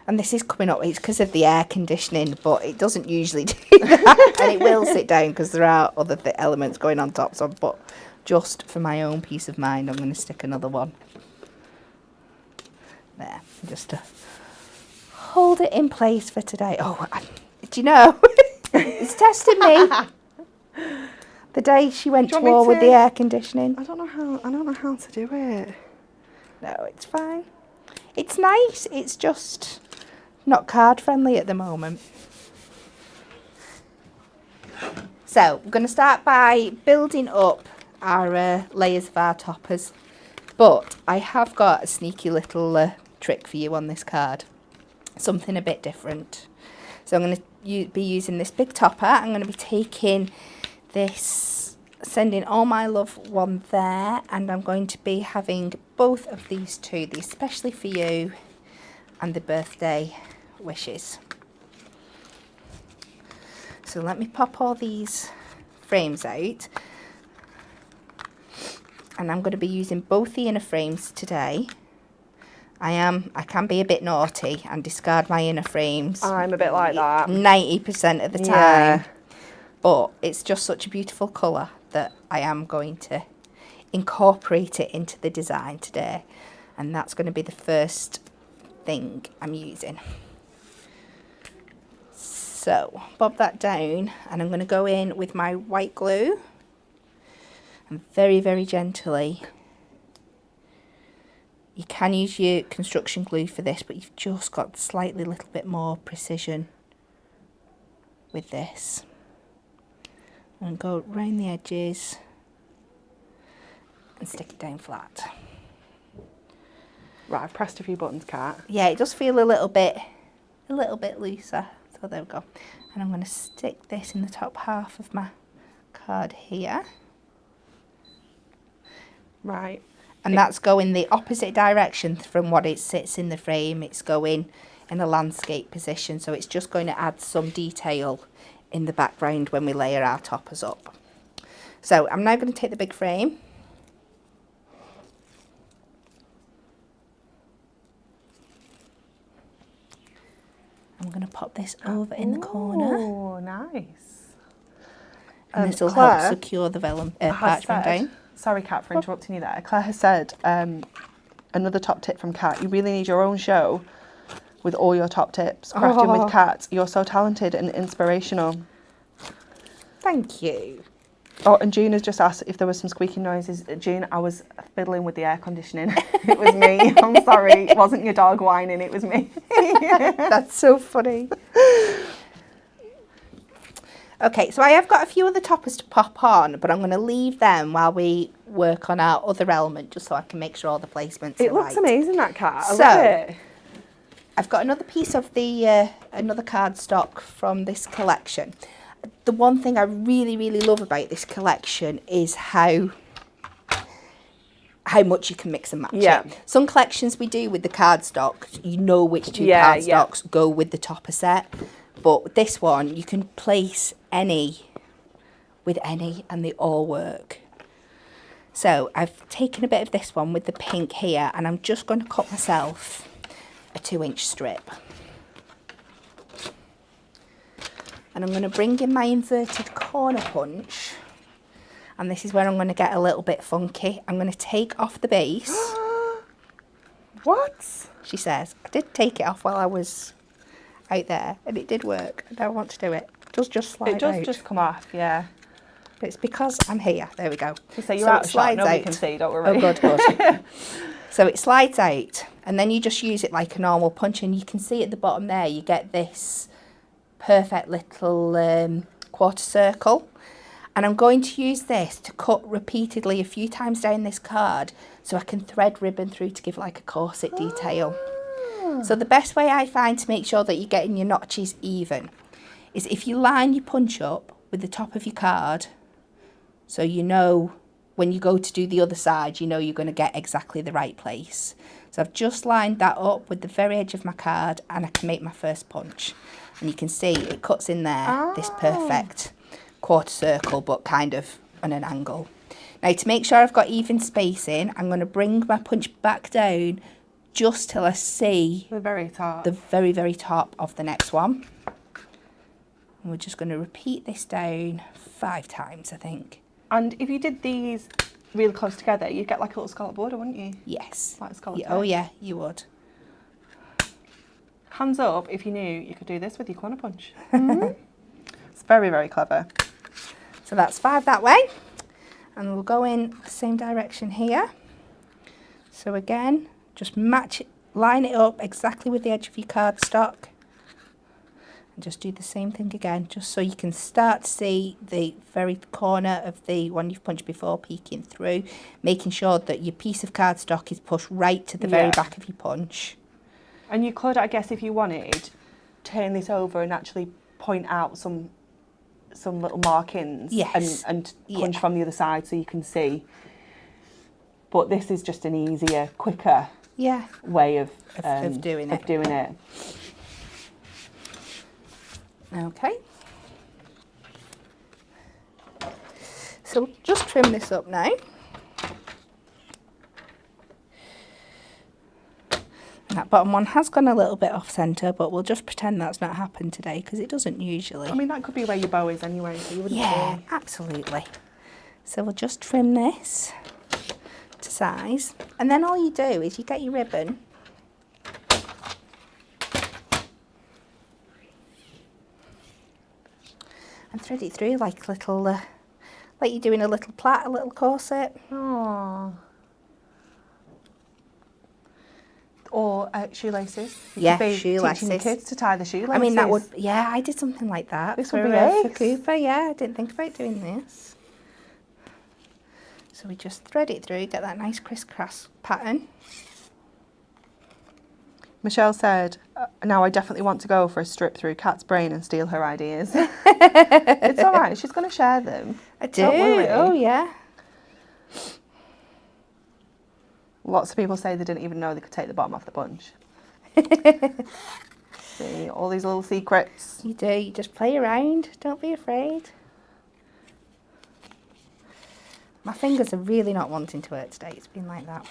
And this is coming up, it's because of the air conditioning, but it doesn't usually do that. And it will sit down because there are other elements going on top. But just for my own peace of mind, I'm going to stick another one there, just to hold it in place for today. Oh, do you know, it's testing me. The day she went to war with the air conditioning. I don't know how to do it. No, it's fine. It's nice, it's just not card friendly at the moment. So we're going to start by building up our layers of our toppers, but I have got a sneaky little trick for you on this card, something a bit different. So I'm going to be using this big topper. I'm going to be taking this, sending all my love one there, and I'm going to be having both of these two, the especially for you and the birthday wishes. So let me pop all these frames out, and I'm going to be using both the inner frames today. I can be a bit naughty and discard my inner frames. I'm a bit like that 90% of the time. Yeah. But it's just such a beautiful colour that I am going to incorporate it into the design today, and that's going to be the first thing I'm using. So bob that down, and I'm going to go in with my white glue and very, very gently. You can use your construction glue for this, but you've just got slightly little bit more precision with this. And go round the edges and stick it down flat. Right, I've pressed a few buttons, Kat. Yeah, it does feel a little bit looser. So there we go. And I'm going to stick this in the top half of my card here. Right. And that's going the opposite direction from what it sits in the frame. It's going in a landscape position, so it's just going to add some detail in the background when we layer our toppers up. So I'm now going to take the big frame. I'm going to pop this over in the corner. Oh, nice. And this will help secure the vellum parchment down. Sorry, Kat, for interrupting you there. Claire has said, another top tip from Kat, you really need your own show with all your top tips. Crafting with Kat. You're so talented and inspirational. Thank you. Oh, and June has just asked if there was some squeaking noises. June, I was fiddling with the air conditioning. It was me. I'm sorry. It wasn't your dog whining, it was me. That's so funny. Okay, so I have got a few other toppers to pop on, but I'm going to leave them while we work on our other element, just so I can make sure all the placements are It looks right. amazing, that Kat. I love it. I've got another piece of the another cardstock from this collection. The one thing I really, really love about this collection is how much you can mix and match it. Some collections we do with the cardstock, you know which two cardstocks go with the topper set. But this one, you can place any with any and they all work. So I've taken a bit of this one with the pink here, and I'm just going to cut myself a 2-inch strip. And I'm going to bring in my inverted corner punch, and this is where I'm going to get a little bit funky. I'm going to take off the base. What? She says. I did take it off while I was out there, and it did work. I don't want to do it. It does just slide out. It does just come off, yeah. But it's because I'm here. There we go. So you're out of shot, nobody can see, don't worry. Oh, good, good. So it slides out, and then you just use it like a normal punch, and you can see at the bottom there, you get this perfect little quarter circle. And I'm going to use this to cut repeatedly a few times down this card, so I can thread ribbon through to give like a corset detail. So the best way I find to make sure that you're getting your notches even is if you line your punch up with the top of your card So you know when you go to do the other side, you know you're going to get exactly the right place. So I've just lined that up with the very edge of my card, and I can make my first punch. And you can see it cuts in there, this perfect quarter circle, but kind of on an angle. Now, to make sure I've got even spacing, I'm going to bring my punch back down just till I see The very top. the very, very top of the next one. And we're just going to repeat this down 5 times, I think. And if you did these really close together, you'd get like a little scallop border, wouldn't you? Yes. Like a scallop. Oh, yeah, you would. Hands up if you knew you could do this with your corner punch. It's very, very clever. So that's 5 that way. And we'll go in the same direction here. So again, just match it, line it up exactly with the edge of your cardstock. And just do the same thing again, just so you can start to see the very corner of the one you've punched before peeking through, making sure that your piece of cardstock is pushed right to the very back of your punch. And you could, I guess, if you wanted, turn this over and actually point out some little markings and punch from the other side so you can see. But this is just an easier, quicker way of doing it. Okay. So we'll just trim this up now. And that bottom one has gone a little bit off centre, but we'll just pretend that's not happened today because it doesn't usually. I mean, that could be where your bow is anyway, so you wouldn't Yeah, absolutely. So we'll just trim this to size. And then all you do is you get your ribbon and thread it through like little, like you're doing a little plait, a little corset. Aww. Or shoelaces. Yeah, shoelaces. Teaching the kids to tie the shoelaces. I mean, that would, I did something like that. This for, would be for Cooper, I didn't think about doing this. So we just thread it through, get that nice crisscross pattern. Michelle said, now I definitely want to go for a strip through Kat's brain and steal her ideas. It's all right, she's going to share them. I do, Don't worry. oh yeah. Lots of people say they didn't even know they could take the bottom off the bunch. See, all these little secrets. You do, you just play around, don't be afraid. My fingers are really not wanting to work today, it's been like that.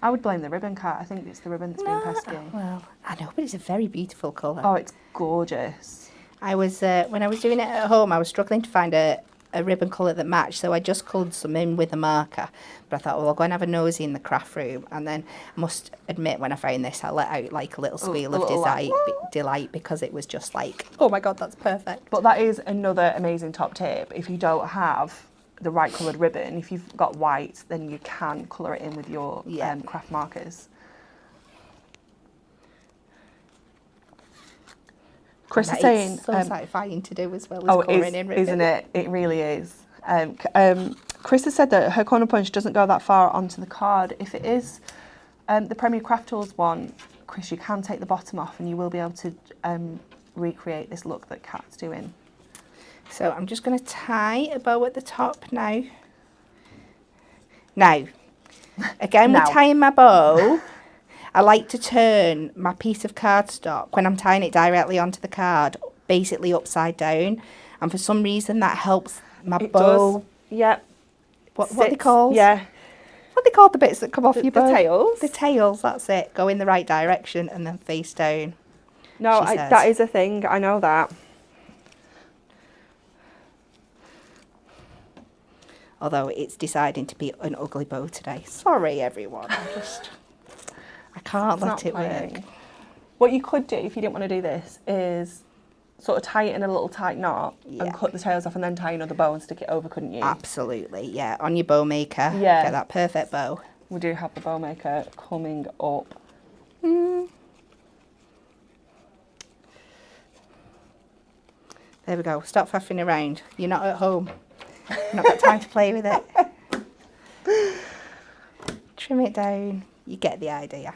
I would blame the ribbon, Kat. I think it's the ribbon that's being pesky. Well, I know, but it's a very beautiful colour. Oh, it's gorgeous. I was, when I was doing it at home, I was struggling to find a ribbon colour that matched, so I just coloured some in with a marker. But I thought, well, I'll go and have a nosy in the craft room. And then I must admit, when I found this, I let out like a little squeal of delight because it was just like, oh my God, that's perfect. But that is another amazing top tip. If you don't have the right coloured ribbon, if you've got white, then you can colour it in with your craft markers. Chris is saying... It's so satisfying to do as well as colouring in ribbon. Isn't it? It really is. Chris has said that her corner punch doesn't go that far onto the card. If it is the Premier Craft Tools one, Chris, you can take the bottom off and you will be able to recreate this look that Kat's doing. So I'm just going to tie a bow at the top now. Now, again, with tying my bow, I like to turn my piece of cardstock when I'm tying it directly onto the card, basically upside down. And for some reason that helps my bow. Does. Yep. What are they called? Yeah. What are they called, the bits that come off your bow? The tails. The tails, that's it. Go in the right direction and then face down. No, that is a thing. I know that. Although it's deciding to be an ugly bow today. Sorry, everyone. I can't let it work. What you could do if you didn't want to do this is sort of tie it in a little tight knot and cut the tails off and then tie another bow and stick it over, couldn't you? Absolutely, yeah. On your bow maker, get that perfect bow. We do have the bow maker coming up. There we go. Stop faffing around. You're not at home. You've not got time to play with it. Trim it down. You get the idea.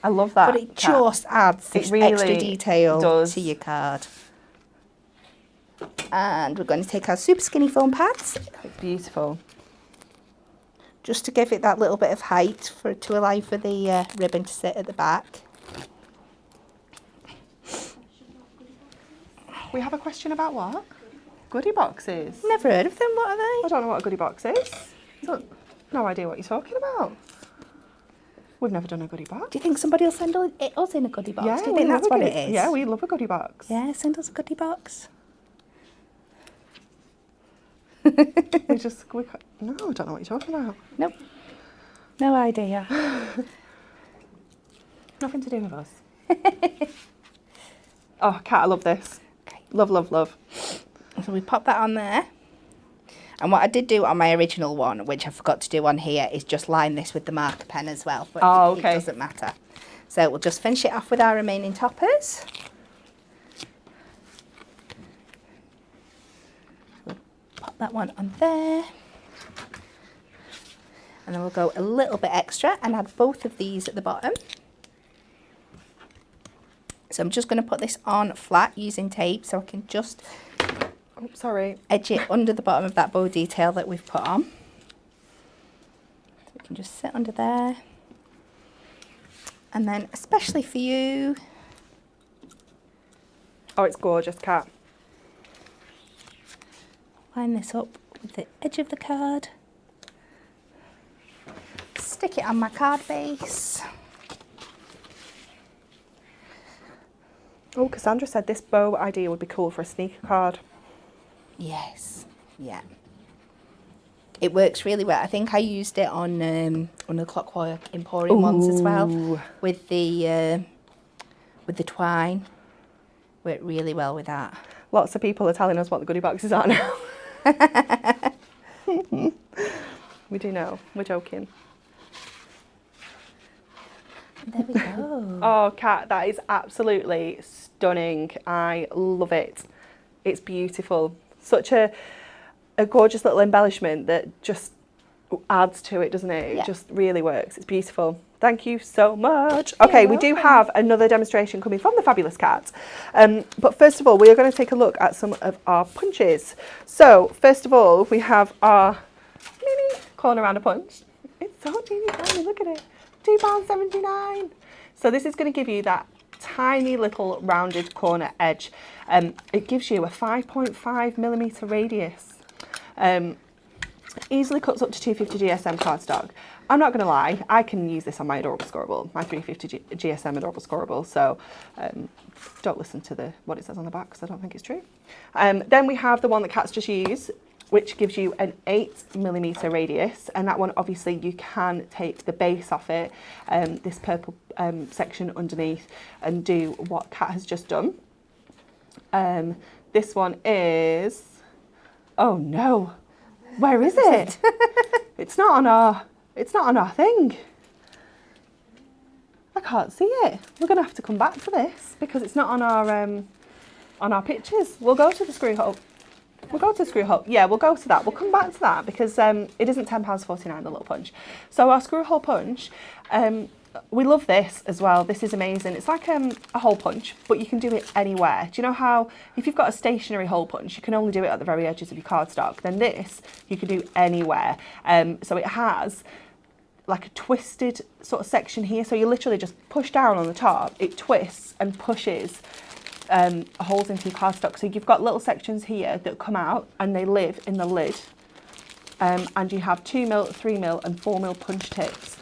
I love that. But it just adds this extra detail to your card. And we're going to take our super skinny foam pads, It's beautiful. just to give it that little bit of height to allow for the ribbon to sit at the back. We have a question about what? Goodie boxes. Never heard of them, what are I they? don't know what a goodie box is. No idea what you're talking about. We've never done a goodie box. Do you think somebody will send us in a goodie box? Yeah, Do you we think love that's a what goodie- it is? Yeah, we love a goodie box. Yeah, send us a goodie box. No, I don't know what you're talking about. Nope. No idea. Nothing to do with us. Oh, Kat, I love this. Okay. Love, love, love. So we pop that on there. And what I did do on my original one, which I forgot to do on here, is just line this with the marker pen as well. But Oh, okay. It doesn't matter. So we'll just finish it off with our remaining toppers. We'll pop that one on there. And then we'll go a little bit extra and add both of these at the bottom. So I'm just going to put this on flat using tape so I can just Oh, sorry. edge it under the bottom of that bow detail that we've put on. So it can just sit under there. And then especially for you, Oh, it's gorgeous, Kat. line this up with the edge of the card. Stick it on my card base. Oh, Cassandra said this bow idea would be cool for a sneaker card. Yes, yeah. It works really well. I think I used it on the Clockwork Emporium ones as well Ooh. with the twine. Worked really well with that. Lots of people are telling us what the goodie boxes are now. We do know. We're joking. There we go. Oh, Kat, that is absolutely stunning. I love it. It's beautiful. Such a gorgeous little embellishment that just adds to it, doesn't it? Yeah. It just really works. It's beautiful. Thank you so much. Okay, we do have another demonstration coming from the Fabulous Cat. But first of all, we are going to take a look at some of our punches. So, first of all, we have our mini corner rounder punch. It's so teeny tiny, look at it. £2.79. So this is going to give you that tiny little rounded corner edge. It gives you a 5.5mm radius. Easily cuts up to 250 GSM cardstock. I'm not going to lie, I can use this on my Adorable Scoreable, my 350 GSM Adorable Scoreable, so don't listen to what it says on the back because I don't think it's true. Then we have the one that Kat's just used, which gives you an 8mm radius, and that one obviously you can take the base off it, this purple section underneath, and do what Kat has just done. This one is, oh no, where is it? It's not on our thing. I can't see it. We're gonna have to come back to this because it's not on our pictures. We'll go to the screw hole. We'll go to the screw hole. Yeah, we'll go to that. We'll come back to that because it isn't £10.49, the little punch. So our screw hole punch, we love this as well. This is amazing. It's like a hole punch, but you can do it anywhere. Do you know how if you've got a stationary hole punch, you can only do it at the very edges of your cardstock? Then this, you can do anywhere. So it has like a twisted sort of section here. So you literally just push down on the top, it twists and pushes holes into your cardstock. So you've got little sections here that come out and they live in the lid. And you have 2mm, 3mm and 4mm punch tips.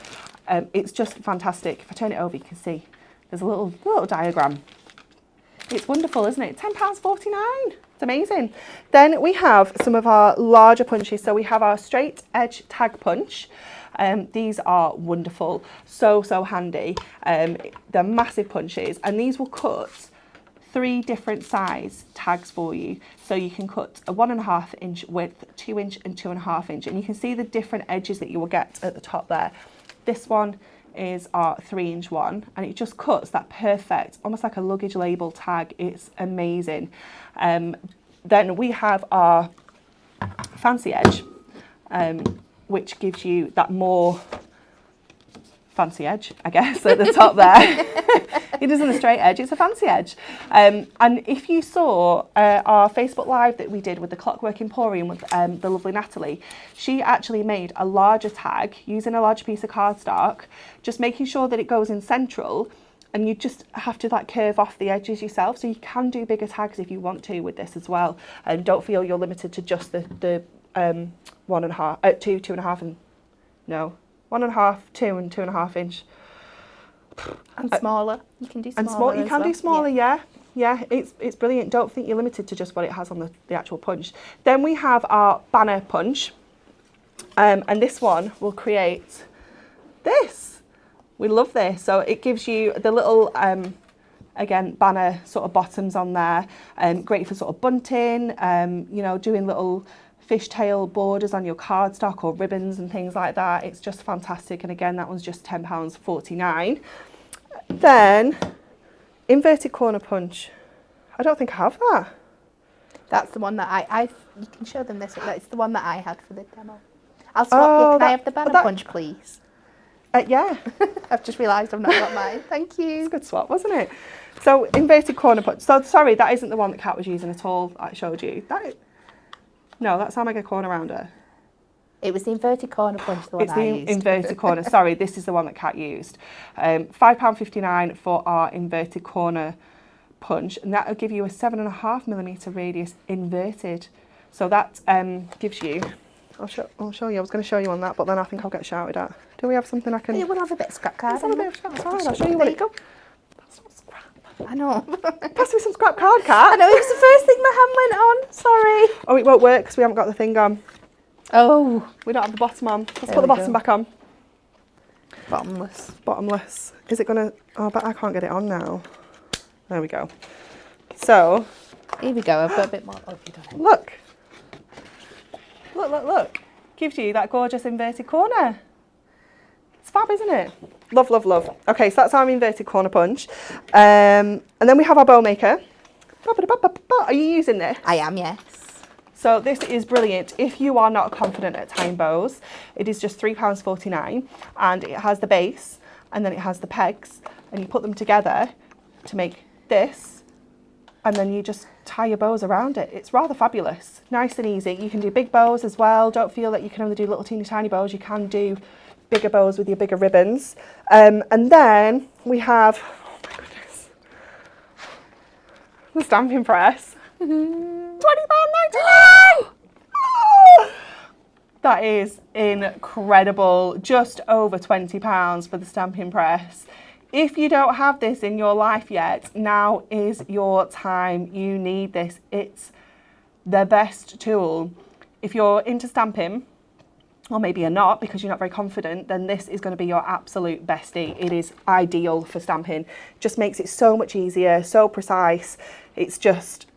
It's just fantastic. If I turn it over, you can see there's a little diagram. It's wonderful, isn't it? £10.49. It's amazing. Then we have some of our larger punches. So we have our straight edge tag punch. These are wonderful, so handy. They're massive punches, and these will cut 3 different size tags for you. So you can cut a 1.5 inch width, 2 inch and 2.5 inch, and you can see the different edges that you will get at the top there. This one is our 3-inch one, and it just cuts that perfect, almost like a luggage label tag. It's amazing. Then we have our fancy edge, which gives you that more fancy edge, I guess, at the top there. It isn't a straight edge, it's a fancy edge. And if you saw our Facebook Live that we did with the Clockwork Emporium with the lovely Natalie, she actually made a larger tag using a larger piece of cardstock, just making sure that it goes in central, and you just have to like curve off the edges yourself. So you can do bigger tags if you want to with this as well. And don't feel you're limited to just the 1.5, 2.5 and no, 1.5, 2 and 2.5 inch. And smaller. You can do smaller. And small, you as can well. do smaller, yeah. Yeah, it's brilliant. Don't think you're limited to just what it has on the actual punch. Then we have our banner punch. And this one will create this. We love this. So it gives you the little, again, banner sort of bottoms on there. Great for sort of bunting, you know, doing little fishtail borders on your cardstock or ribbons and things like that. It's just fantastic. And again, that one's just £10.49. Then, inverted corner punch. I don't think I have that. That's the one that you can show them this. It's the one that I had for the demo. I'll swap you. Can I have the banner punch, please? Yeah. I've just realised I've not got mine. Thank you. It's a good swap, wasn't it? So, inverted corner punch. So, sorry, that isn't the one that Kat was using at all. I showed you. No, that's Omega Corner Rounder. It was the inverted corner punch, the one I used. It's the inverted corner. Sorry, this is the one that Kat used. £5.59 for our inverted corner punch, and that will give you a 7.5mm radius inverted. So that gives you. I'll show you. I was going to show you on that, but then I think I'll get shouted at. Do we have something I can? Yeah, we'll have a bit of scrap card. Let's have a bit of scrap card. I'll show you what it. That's not scrap. I know. Pass me some scrap card, Kat. I know, it was the first thing my hand went on. Sorry. Oh, it won't work because we haven't got the thing on. Oh. We don't have the bottom on. Let's There put the we bottom go. back on. Bottomless. Bottomless. Is it going to... Oh, but I can't get it on now. There we go. So... Here we go. I've got a bit more. Oh, you done it. Look. Look. Gives you that gorgeous inverted corner. It's fab, isn't it? Love, love, love. Okay, so that's our inverted corner punch. And then we have our bow maker. Are you using this? I am, yes. So this is brilliant. If you are not confident at tying bows, it is just £3.49, and it has the base and then it has the pegs, and you put them together to make this, and then you just tie your bows around it. It's rather fabulous. Nice and easy. You can do big bows as well. Don't feel that you can only do little teeny tiny bows. You can do bigger bows with your bigger ribbons. And then we have, oh my goodness, the stamping press. £20.99! That is incredible. Just over £20 for the stamping press. If you don't have this in your life yet, now is your time. You need this. It's the best tool. If you're into stamping, or maybe you're not because you're not very confident, then this is going to be your absolute bestie. It is ideal for stamping. Just makes it so much easier, so precise. It's just,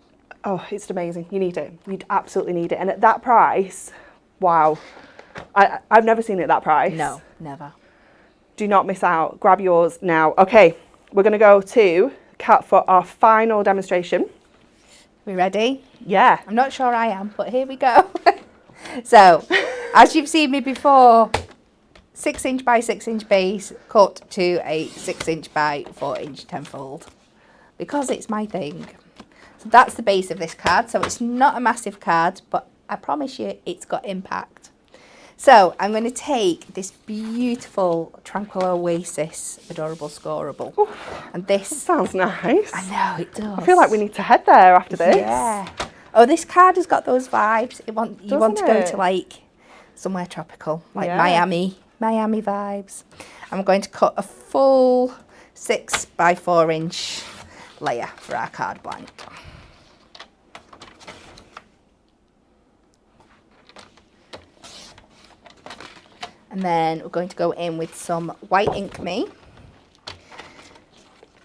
oh, it's amazing. You need it. You absolutely need it. And at that price, wow. I've never seen it at that price. No, never. Do not miss out. Grab yours now. Okay, we're going to go to Kat for our final demonstration. We ready? Yeah. I'm not sure I am, but here we go. So, as you've seen me before, 6" by 6" base cut to a 6" by 4" tenfold, because it's my thing. So that's the base of this card. So it's not a massive card, but I promise you it's got impact. So I'm going to take this beautiful Tranquil Oasis Adorable Scoreable. Ooh, and this... That sounds nice. I know, it does. I feel like we need to head there after this. Yeah. Oh, this card has got those vibes. You want to go to like somewhere tropical, like Miami vibes. I'm going to cut a full 6 by 4" layer for our card blank. And then we're going to go in with some white ink me.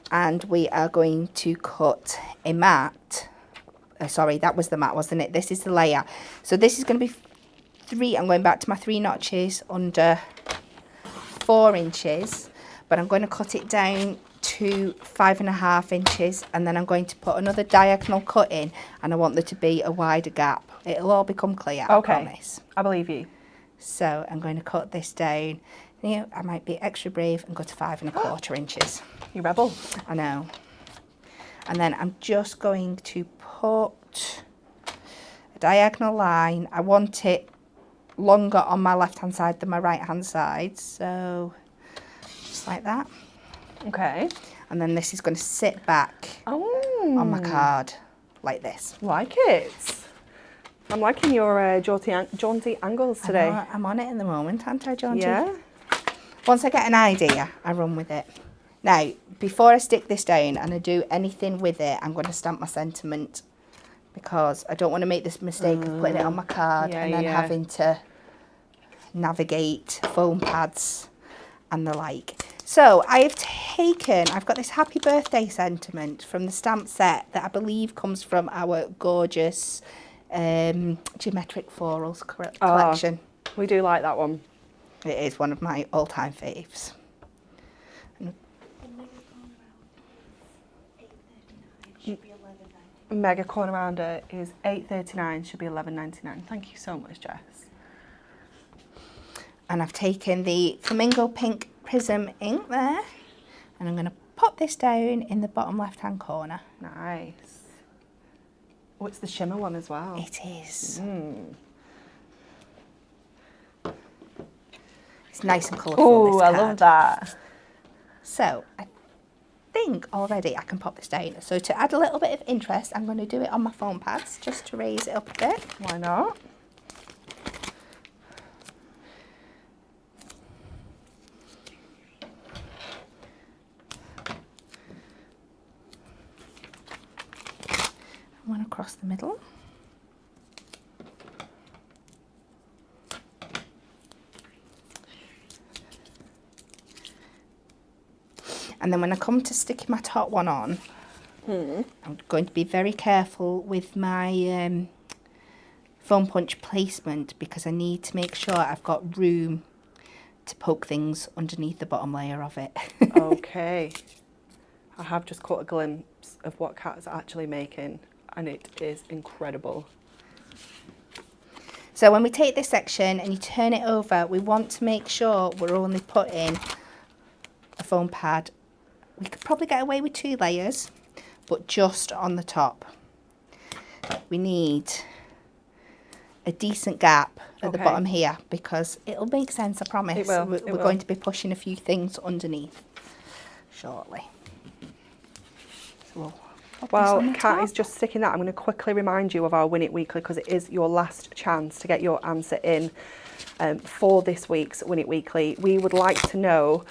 And we are going to cut a mat. Sorry, that was the mat, wasn't it? This is the layer. So this is going to be 3. I'm going back to my 3 notches under 4 inches. But I'm going to cut it down to 5.5 inches. And then I'm going to put another diagonal cut in. And I want there to be a wider gap. It'll all become clear, I promise. I believe you. So I'm going to cut this down You know, I might be extra brave and go to 5 1/4 inches. You rebel. I know. And then I'm just going to put a diagonal line. I want it longer on my left hand side than my right hand side, so just like that. Okay. And then this is going to sit back on my card like this. Like it. I'm liking your jaunty angles today. I'm on it in the moment, aren't I, Jaunty? Yeah. Once I get an idea, I run with it. Now, before I stick this down and I do anything with it, I'm going to stamp my sentiment, because I don't want to make this mistake of putting it on my card and then having to navigate foam pads and the like. So I've got this happy birthday sentiment from the stamp set that I believe comes from our gorgeous geometric florals collection. We do like that one. It is one of my all-time faves. Should be 11.99. Mega corner rounder is $8.39, should be $11.99. Thank you so much, Jess. And I've taken the flamingo pink prism ink there, and I'm going to pop this down in the bottom left-hand corner. Nice. Oh, it's the shimmer one as well. It is. It's nice and colourful. Oh, this I card. love that. So I think already I can pop this down. So to add a little bit of interest, I'm going to do it on my foam pads just to raise it up a bit. Why not? One across the middle. And then when I come to sticking my top one on, I'm going to be very careful with my foam punch placement, because I need to make sure I've got room to poke things underneath the bottom layer of it. Okay. I have just caught a glimpse of what Kat's actually making, and it is incredible. So when we take this section and you turn it over, we want to make sure we're only putting a foam pad. We could probably get away with 2 layers, but just on the top. We need a decent gap at the bottom here, because it'll make sense, I promise. It will. We're going to be pushing a few things underneath shortly. So we'll pop this on Well, the Kat top. is just sticking that. I'm going to quickly remind you of our Win It Weekly, because it is your last chance to get your answer in for this week's Win It Weekly. We would like to know,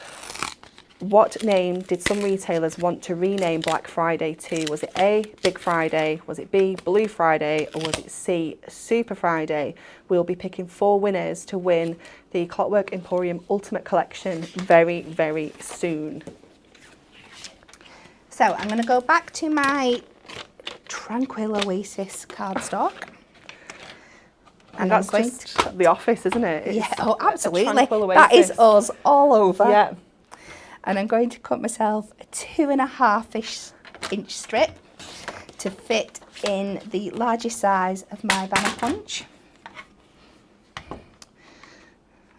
what name did some retailers want to rename Black Friday to? Was it A, Big Friday? Was it B, Blue Friday? Or was it C, Super Friday? We'll be picking 4 winners to win the Clockwork Emporium Ultimate Collection very, very soon. So I'm going to go back to my Tranquil Oasis cardstock. And that's just the office, isn't it? It's yeah, oh, a absolutely. tranquil That is oasis. us all over. Yeah. And I'm going to cut myself a 2.5-inch strip to fit in the largest size of my banner punch.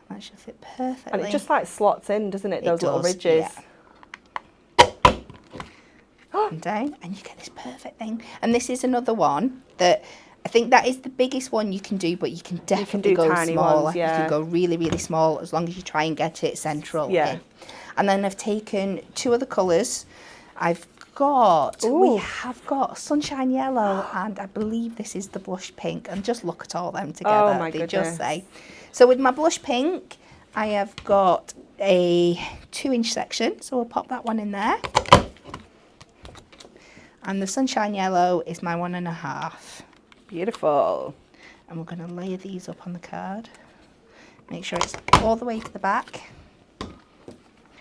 That should fit perfectly. And it just like slots in, doesn't it? Those little does, ridges. yeah. And down, and you get this perfect thing. And this is another one that I think that is the biggest one you can do, but you can definitely do go tiny smaller. ones, yeah. You can go really, really small, as long as you try and get it central. Yeah. in. And then I've taken 2 other colours. We have got Sunshine Yellow, and I believe this is the Blush Pink. And just look at all them together. Oh my they goodness. just say. So with my Blush Pink, I have got a 2-inch section, so we'll pop that one in there. And the Sunshine Yellow is my 1.5. Beautiful. And we're going to layer these up on the card. Make sure it's all the way to the back.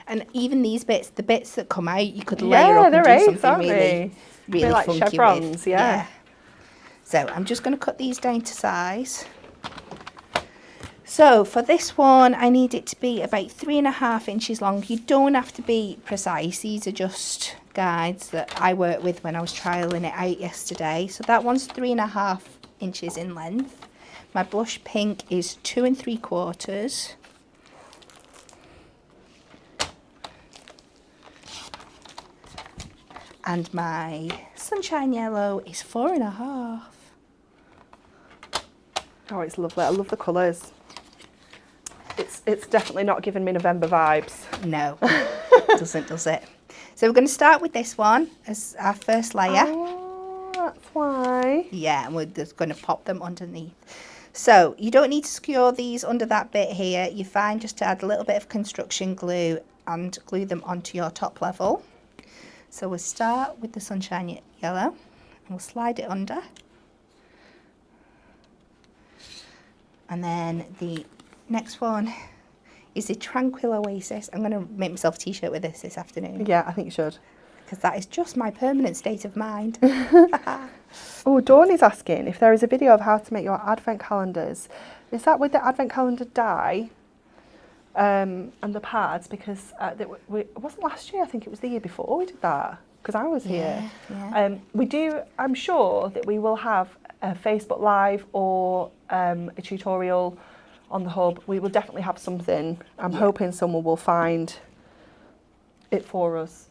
And even these bits, the bits that come out, you could layer up and they're do apes, something aren't really, they? really They're like funky chevrons, with. yeah. So I'm just going to cut these down to size. So for this one, I need it to be about 3.5 inches long. You don't have to be precise. These are just guides that I worked with when I was trialing it out yesterday. So that one's 3.5 inches in length. My Blush Pink is 2 3/4. And my sunshine yellow is 4.5. Oh, it's lovely. I love the colours. It's definitely not giving me November vibes. No, it doesn't, does it? So we're going to start with this one as our first layer. Oh, that's why. Yeah, and we're just going to pop them underneath. So you don't need to skewer these under that bit here. You're fine just to add a little bit of construction glue and glue them onto your top level. So we'll start with the sunshine yellow and we'll slide it under. And then the next one is the Tranquil Oasis. I'm going to make myself a t-shirt with this afternoon. Yeah, I think you should. Because that is just my permanent state of mind. Oh, Dawn is asking if there is a video of how to make your advent calendars. Is that with the advent calendar die and the pads? Because it wasn't last year, I think it was the year before we did that. Because I was here. Yeah. We do, I'm sure that we will have a Facebook Live or a tutorial on the hub. We will definitely have something. I'm hoping someone will find it for us.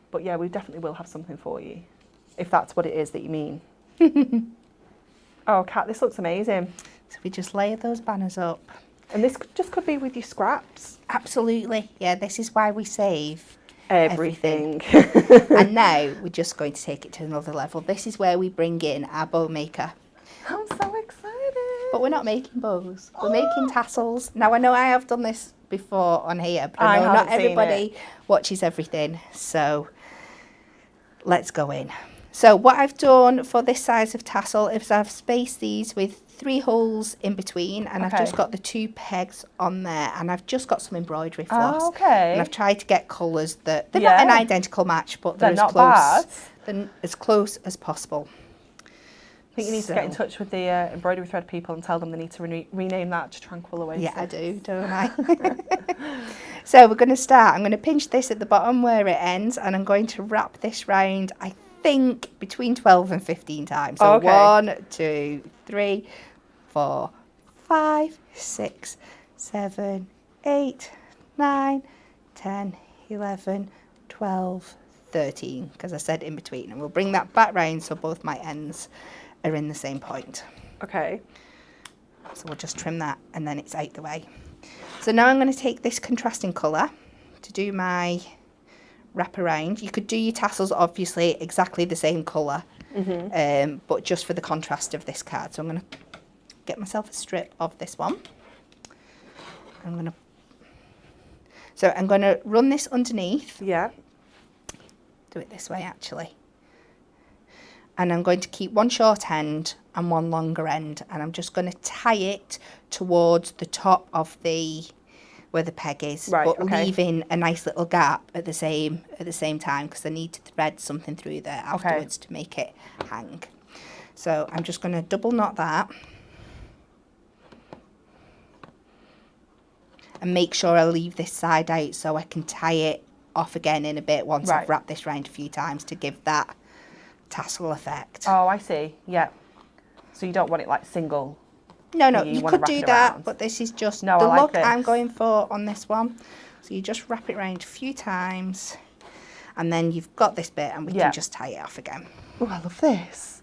But yeah, we definitely will have something for you, if that's what it is that you mean. Oh, Kat, this looks amazing. So we just layer those banners up. And this just could be with your scraps. Absolutely. Yeah, this is why we save Everything. And now we're just going to take it to another level. This is where we bring in our bow maker. I'm so excited. But we're not making bows. We're making tassels. Now, I know I have done this before on here, but I know not everybody watches everything. So let's go in. So what I've done for this size of tassel is I've spaced these with 3 holes in between, and I've just got the 2 pegs on there, and I've just got some embroidery floss. Oh, okay. And I've tried to get colours that they're not an identical match, but they're not bad. They're as close as possible. I think you need to get in touch with the embroidery thread people and tell them they need to rename that to Tranquil Oasis. Yeah, I do, don't I? So we're going to start. I'm going to pinch this at the bottom where it ends, and I'm going to wrap this round, I think, between 12 and 15 times. So 1, 2, 3, 4, 5, 6, 7, 8, 9, 10, 11, 12, 13, because I said in between. And we'll bring that back round so both my ends are in the same point. Okay. So we'll just trim that and then it's out the way. So now I'm going to take this contrasting colour to do my wrap around. You could do your tassels obviously exactly the same colour, but just for the contrast of this card. So I'm going to get myself a strip of this one. I'm going to run this underneath. Yeah. Do it this way actually. And I'm going to keep one short end and one longer end, and I'm just going to tie it towards the top of where the peg is, leaving a nice little gap at the same time, because I need to thread something through there afterwards to make it hang. So I'm just going to double knot that and make sure I leave this side out so I can tie it off again in a bit once I've wrapped this round a few times to give that tassel effect. Oh, I see. Yeah. So you don't want it like single. No, you could do that, but this is just the look I'm going for on this one. So you just wrap it around a few times, and then you've got this bit, and we can just tie it off again. Oh, I love this.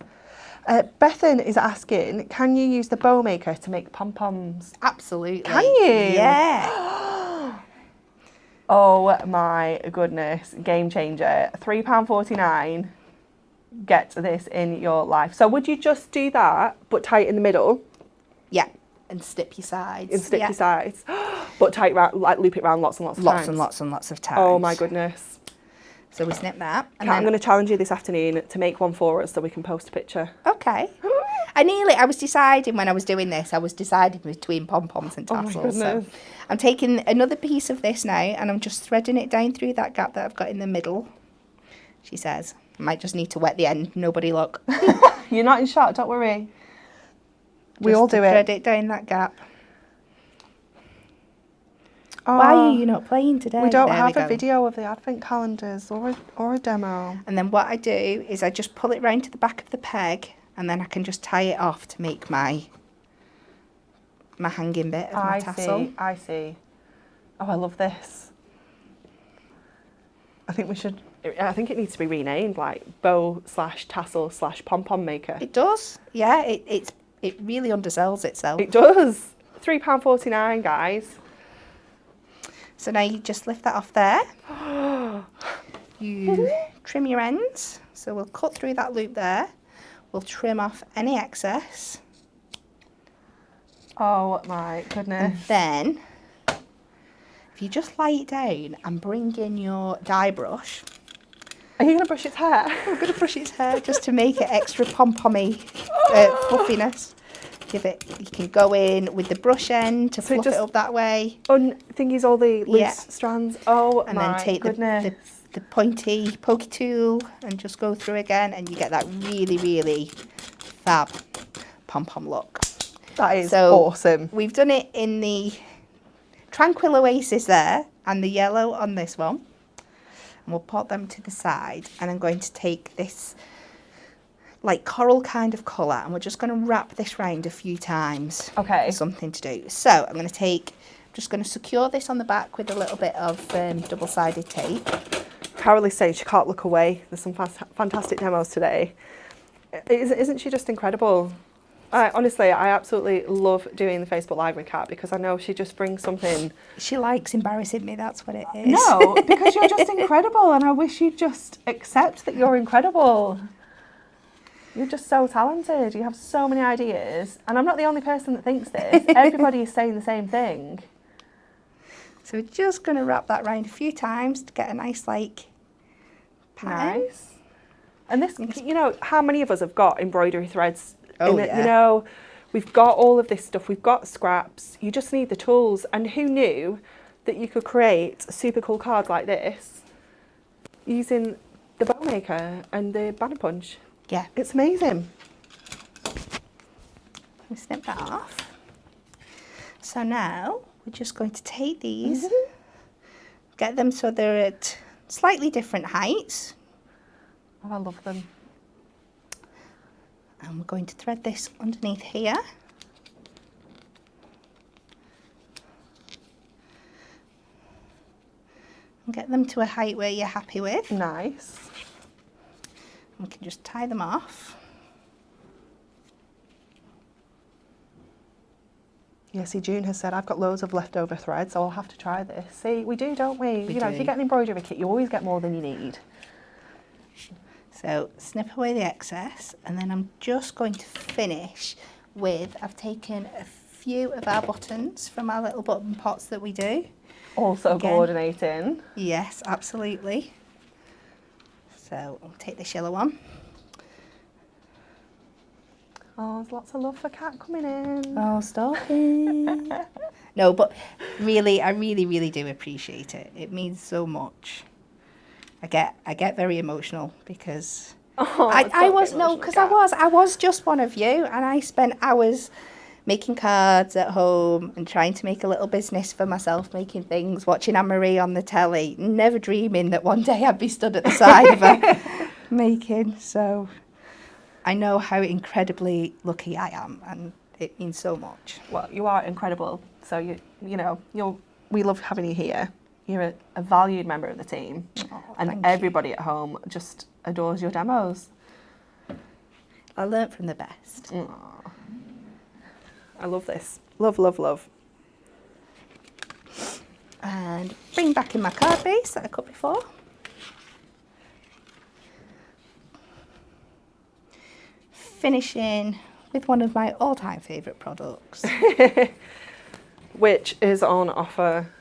Bethan is asking, can you use the bow maker to make pom-poms? Absolutely. Can you? Yeah. Oh my goodness, game changer. £3.49. Get this in your life. So would you just do that, but tie it in the middle? Yeah, and snip your sides. And snip your sides. But tie it round, like loop it around lots and lots of times. Lots and lots of times. Oh my goodness. So we snip that. And I'm going to challenge you this afternoon to make one for us so we can post a picture. Okay. I was deciding when I was doing this, I was deciding between pom-poms and tassels. Oh my goodness. So I'm taking another piece of this now, and I'm just threading it down through that gap that I've got in the middle, she says. I might just need to wet the end. Nobody look. You're not in shock, don't worry. We all do it. Thread it down that gap. Why are you not playing today? We don't have a video of the advent calendars or a demo. And then what I do is I just pull it round to the back of the peg, and then I can just tie it off to make my hanging bit of my tassel. I see. Oh, I love this. I think we should I think it needs to be renamed, like bow / tassel / pom-pom maker. It does. Yeah, it really undersells itself. It does. £3.49, guys. So now you just lift that off there. You trim your ends. So we'll cut through that loop there. We'll trim off any excess. Oh my goodness. And then, if you just lie it down and bring in your dye brush. Are you going to brush its hair? I'm going to brush its hair just to make it extra pom-pommy fluffiness. You can go in with the brush end to fluff it up that way. Thingies all the loose strands. Oh and my then take goodness. the pointy pokey tool and just go through again, and you get that really, really fab pom-pom look. That is awesome. We've done it in the Tranquil Oasis there and the yellow on this one. And we'll put them to the side, and I'm going to take this like coral kind of colour, and we're just going to wrap this round a few times. Okay. For something to do. So I'm going to just going to secure this on the back with a little bit of double-sided tape. Carol is saying she can't look away. There's some fantastic demos today. Isn't she just incredible? Honestly, I absolutely love doing the Facebook Live with Kat because I know she just brings something. She likes embarrassing me, that's what it is. No, because you're just incredible, and I wish you'd just accept that you're incredible. You're just so talented. You have so many ideas, and I'm not the only person that thinks this. Everybody is saying the same thing. So we're just going to wrap that round a few times to get a nice, like, pattern. Nice. And this, you know, how many of us have got embroidery threads? Oh, yeah. You know, we've got all of this stuff. We've got scraps. You just need the tools. And who knew that you could create super cool cards like this using the bow maker and the banner punch? Yeah. It's amazing. We snip that off. So now we're just going to take these, get them so they're at slightly different heights. Oh, I love them. And we're going to thread this underneath here. And get them to a height where you're happy with. Nice. We can just tie them off. Yeah, see, June has said, I've got loads of leftover thread, so I'll have to try this. See, we do, don't we? We you know, do. if you get an embroidery kit, you always get more than you need. So snip away the excess, and then I'm just going to finish with, I've taken a few of our buttons from our little button pots that we do. Also Again. coordinating. Yes, absolutely. So I'll take this yellow one. Oh, there's lots of love for Kat coming in. Oh, stop it. No, but really, I really do appreciate it. It means so much. I get very emotional because I was just one of you, and I spent hours making cards at home and trying to make a little business for myself, making things, watching Anne-Marie on the telly, never dreaming that one day I'd be stood at the side of her making. So I know how incredibly lucky I am, and it means so much. Well, you are incredible. So we love having you here. You're a valued member of the team, and everybody at home just adores your demos. I learnt from the best. Aww. I love this. Love. And bring back in my card base that I cut before. Finishing with one of my all-time favourite products. Which is on offer.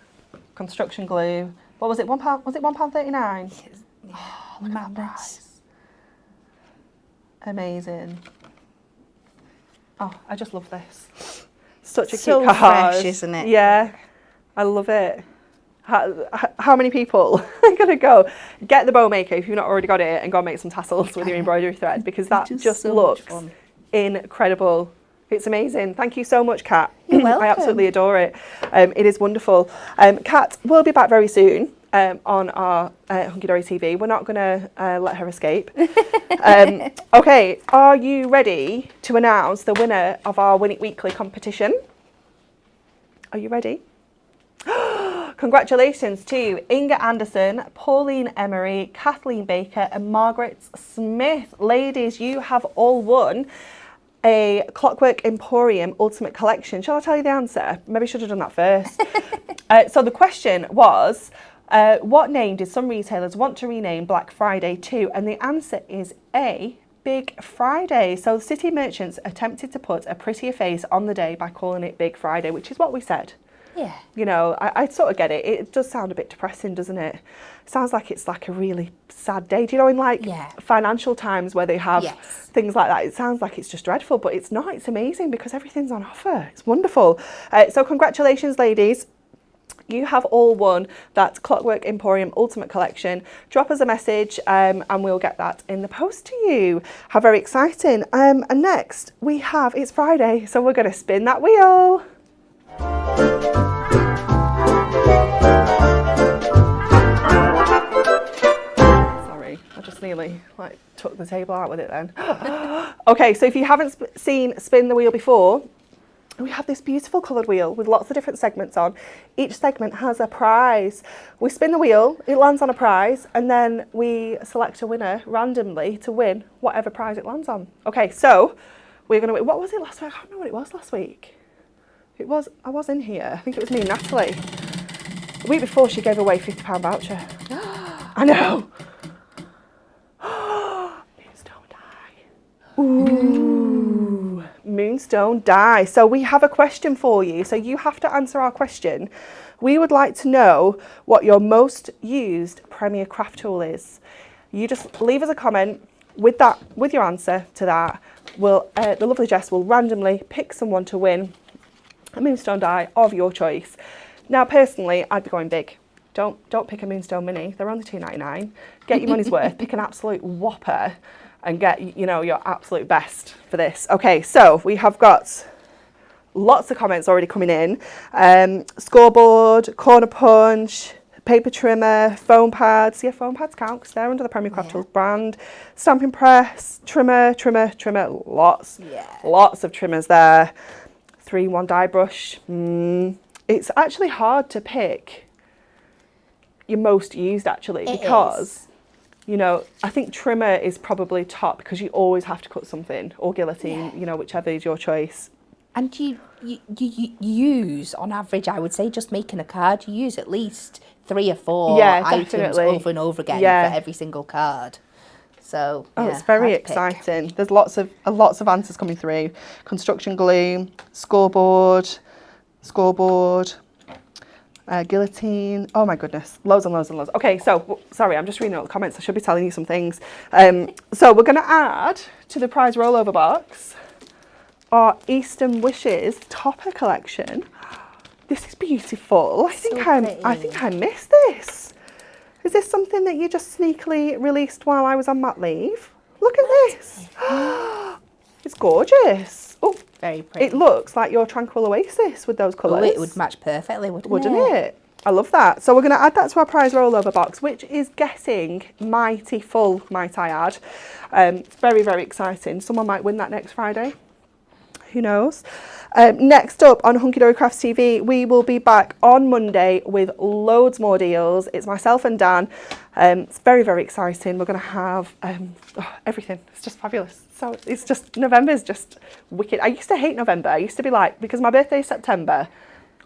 Construction glue. What was it? £1? Was it £1.39? Oh, madness. Amazing. Oh, I just love this. Such a So cute card. fresh, isn't it? Yeah, I love it. How many people are going to go get the bow maker if you've not already got it and go make some tassels with your embroidery thread, because that just so looks much fun. incredible. It's amazing. Thank you so much, Kat. You're welcome. I absolutely adore it. It is wonderful. Kat will be back very soon on our Hunky Dory TV. We're not going to let her escape. Okay, are you ready to announce the winner of our Win It Weekly competition? Are you ready? Congratulations to Inga Anderson, Pauline Emery, Kathleen Baker and Margaret Smith. Ladies, you have all won a Clockwork Emporium Ultimate Collection. Shall I tell you the answer? Maybe I should have done that first. So the question was, what name did some retailers want to rename Black Friday to? And the answer is A, Big Friday. So the city merchants attempted to put a prettier face on the day by calling it Big Friday, which is what we said. Yeah. You know, I sort of get it. It does sound a bit depressing, doesn't it? Sounds like it's like a really sad day. Do you know, in like financial times where they have things like that, it sounds like it's just dreadful, but it's not. It's amazing because everything's on offer. It's wonderful. So congratulations, ladies. You have all won that Clockwork Emporium Ultimate Collection. Drop us a message and we'll get that in the post to you. How very exciting. And next we have, it's Friday, so we're going to spin that wheel. Sorry, I just nearly took the table out with it then. Okay, so if you haven't seen Spin the Wheel before, we have this beautiful coloured wheel with lots of different segments on. Each segment has a prize. We spin the wheel, it lands on a prize, and then we select a winner randomly to win whatever prize it lands on. Okay, so we're going to, what was it last week? I can't remember what it was last week. I was in here. I think it was me and Natalie. The week before she gave away £50 voucher. I know. Moonstone die. Ooh. Moonstone die. So we have a question for you. So you have to answer our question. We would like to know what your most used Premier Craft tool is. You just leave us a comment with your answer to that. The lovely Jess will randomly pick someone to win a Moonstone die of your choice. Now, personally, I'd be going big. Don't pick a Moonstone Mini. They're only $2.99. Get your money's worth. Pick an absolute whopper and get, you know, your absolute best for this. Okay, so we have got lots of comments already coming in. Scoreboard, corner punch, paper trimmer, foam pads. Yeah, foam pads count because they're under the Premier Craft Tools brand. Stamping press, trimmer. Lots of trimmers there. 3-in-1 die brush. It's actually hard to pick your most used actually because, you know, I think trimmer is probably top because you always have to cut something, or guillotine, you know, whichever is your choice. And you use, on average, I would say, just making a card, you use at least 3 or 4 items over and over again for every single card. So, it's very exciting. There's lots of answers coming through. Construction glue, scoreboard, guillotine. Oh my goodness, loads and loads and loads. Okay, so sorry, I'm just reading all the comments. I should be telling you some things. So we're going to add to the prize rollover box our Eastern Wishes topper collection. This is beautiful. I think I missed this. Is this something that you just sneakily released while I was on mat leave? Look at this. It's gorgeous. Oh, very pretty. It looks like your tranquil oasis with those colours. Oh, it would match perfectly, wouldn't it? I love that. So we're going to add that to our prize rollover box, which is getting mighty full, might I add. It's very, very exciting. Someone might win that next Friday. Who knows? Next up on Hunky Dory Crafts TV, we will be back on Monday with loads more deals. It's myself and Dan. It's very, very exciting. We're going to have everything. It's just fabulous. So it's just, November's just wicked. I used to hate November. I used to be like, because my birthday is September,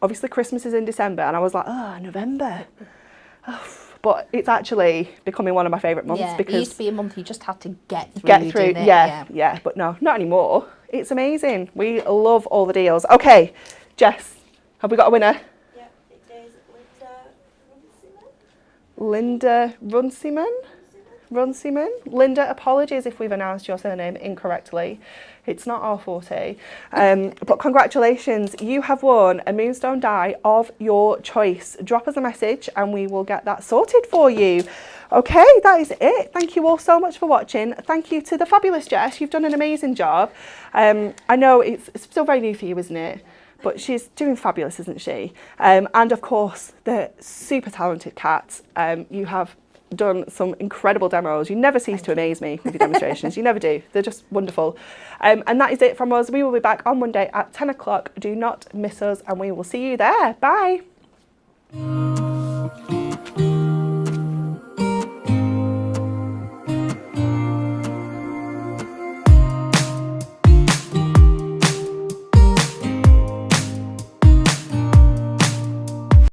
obviously Christmas is in December, and I was like, oh, November. But it's actually becoming one of my favourite months because it used to be a month you just had to get through. Yeah, but no, not anymore. It's amazing. We love all the deals. Okay, Jess, have we got a winner? Yeah, it is Linda Runciman. Linda, apologies if we've announced your surname incorrectly. It's not our forte. But congratulations, you have won a Moonstone die of your choice. Drop us a message and we will get that sorted for you. Okay, that is it. Thank you all so much for watching. Thank you to the fabulous Jess. You've done an amazing job. I know it's still very new for you, isn't it? But she's doing fabulous, isn't she? And of course, the super talented Kat. You have done some incredible demos. You never cease to amaze me with your demonstrations. You never do. They're just wonderful. And that is it from us. We will be back on Monday at 10 o'clock. Do not miss us and we will see you there. Bye.